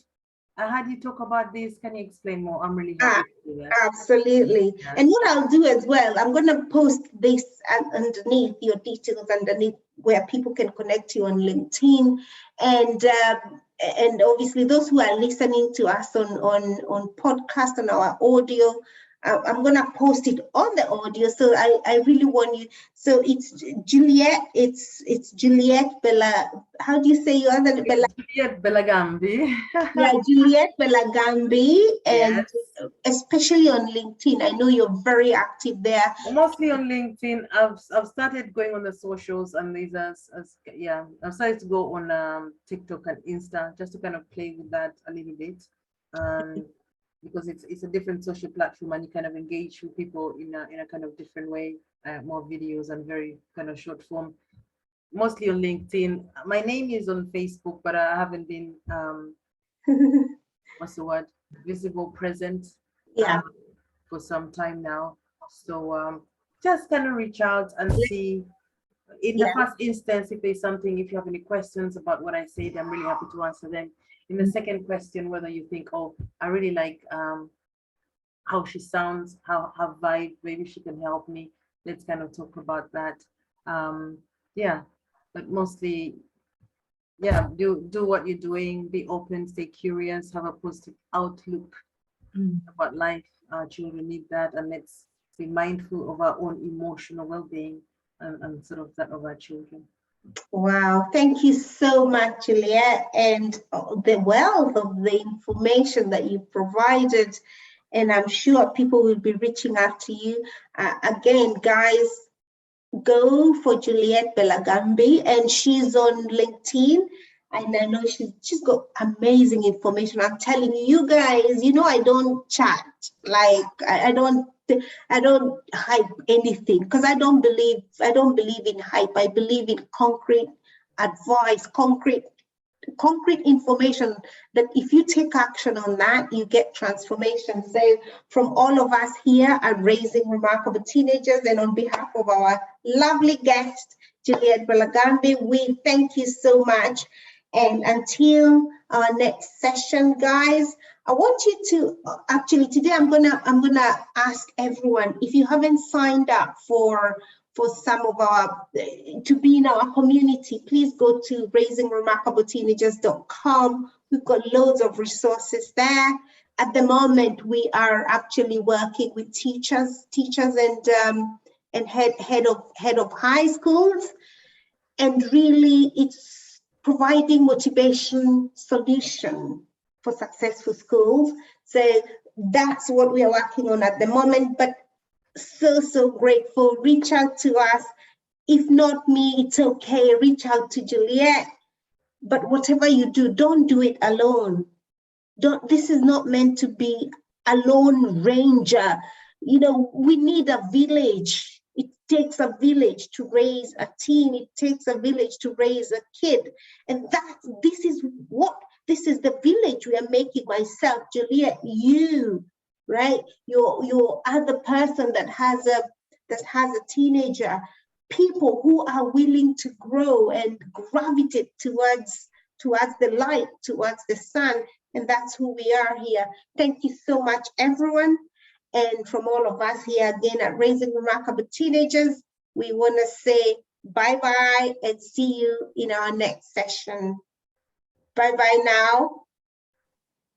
I heard you talk about this. Can you explain more? I'm really happy to do that. Absolutely. Yeah. And what I'll do as well, I'm going to post this underneath, your details underneath, where people can connect you on LinkedIn. And obviously those who are listening to us on podcast, on our audio, I'm going to post it on the audio. So I really want you. So it's Julliet. It's Julliet Bella. How do you say your other Bella? Julliet Belagambi. Yeah, Julliet Belagambi, and especially on LinkedIn. I know you're very active there. Mostly on LinkedIn. I've started going on the socials, and I've started to go on TikTok and Insta just to kind of play with that a little bit. Because it's a different social platform and you kind of engage with people in a kind of different way, more videos and very kind of short form, mostly on LinkedIn. My name is on Facebook, but I haven't been, what's the word, visible, present for some time now. So just kind of reach out and see. In the first instance, if there's something, if you have any questions about what I said, I'm really happy to answer them. In the second question, whether you think, oh, I really like how she sounds, her vibe, maybe she can help me. Let's kind of talk about that. But mostly, do what you're doing, be open, stay curious, have a positive outlook about life. Our children need that, and let's be mindful of our own emotional well-being and sort of that of our children. Wow, thank you so much, Julliet, and the wealth of the information that you provided, and I'm sure people will be reaching out to you. Again, guys, go for Julliet Belagambi, and she's on LinkedIn, and I know she's got amazing information. I'm telling you guys, I don't chat, like I don't hype anything, because I don't believe in hype. I believe in concrete advice, concrete concrete information that if you take action on that, you get transformation. So from all of us here at Raising Remarkable Teenagers, and on behalf of our lovely guest, Julliet Belagambe, we thank you so much. And until our next session, guys, I want you to actually today I'm gonna ask everyone, if you haven't signed up for some of our to be in our community, please go to raisingremarkableteenagers.com. We've got loads of resources there. At the moment, we are actually working with teachers and head of high schools, and really it's providing motivation solution for successful schools. So that's what we are working on at the moment. But so grateful. Reach out to us. If not me, it's okay. Reach out to Julliet. But whatever you do, don't do it alone. This is not meant to be a lone ranger. You know, we need a village. It takes a village to raise a teen. It takes a village to raise a kid. And this is the village we are making. Myself, Julliet, you, right? Your other person that has a teenager, people who are willing to grow and gravitate towards the light, towards the sun, and that's who we are here. Thank you so much, everyone. And from all of us here again at Raising Remarkable Teenagers, we want to say bye-bye and see you in our next session. Bye-bye now.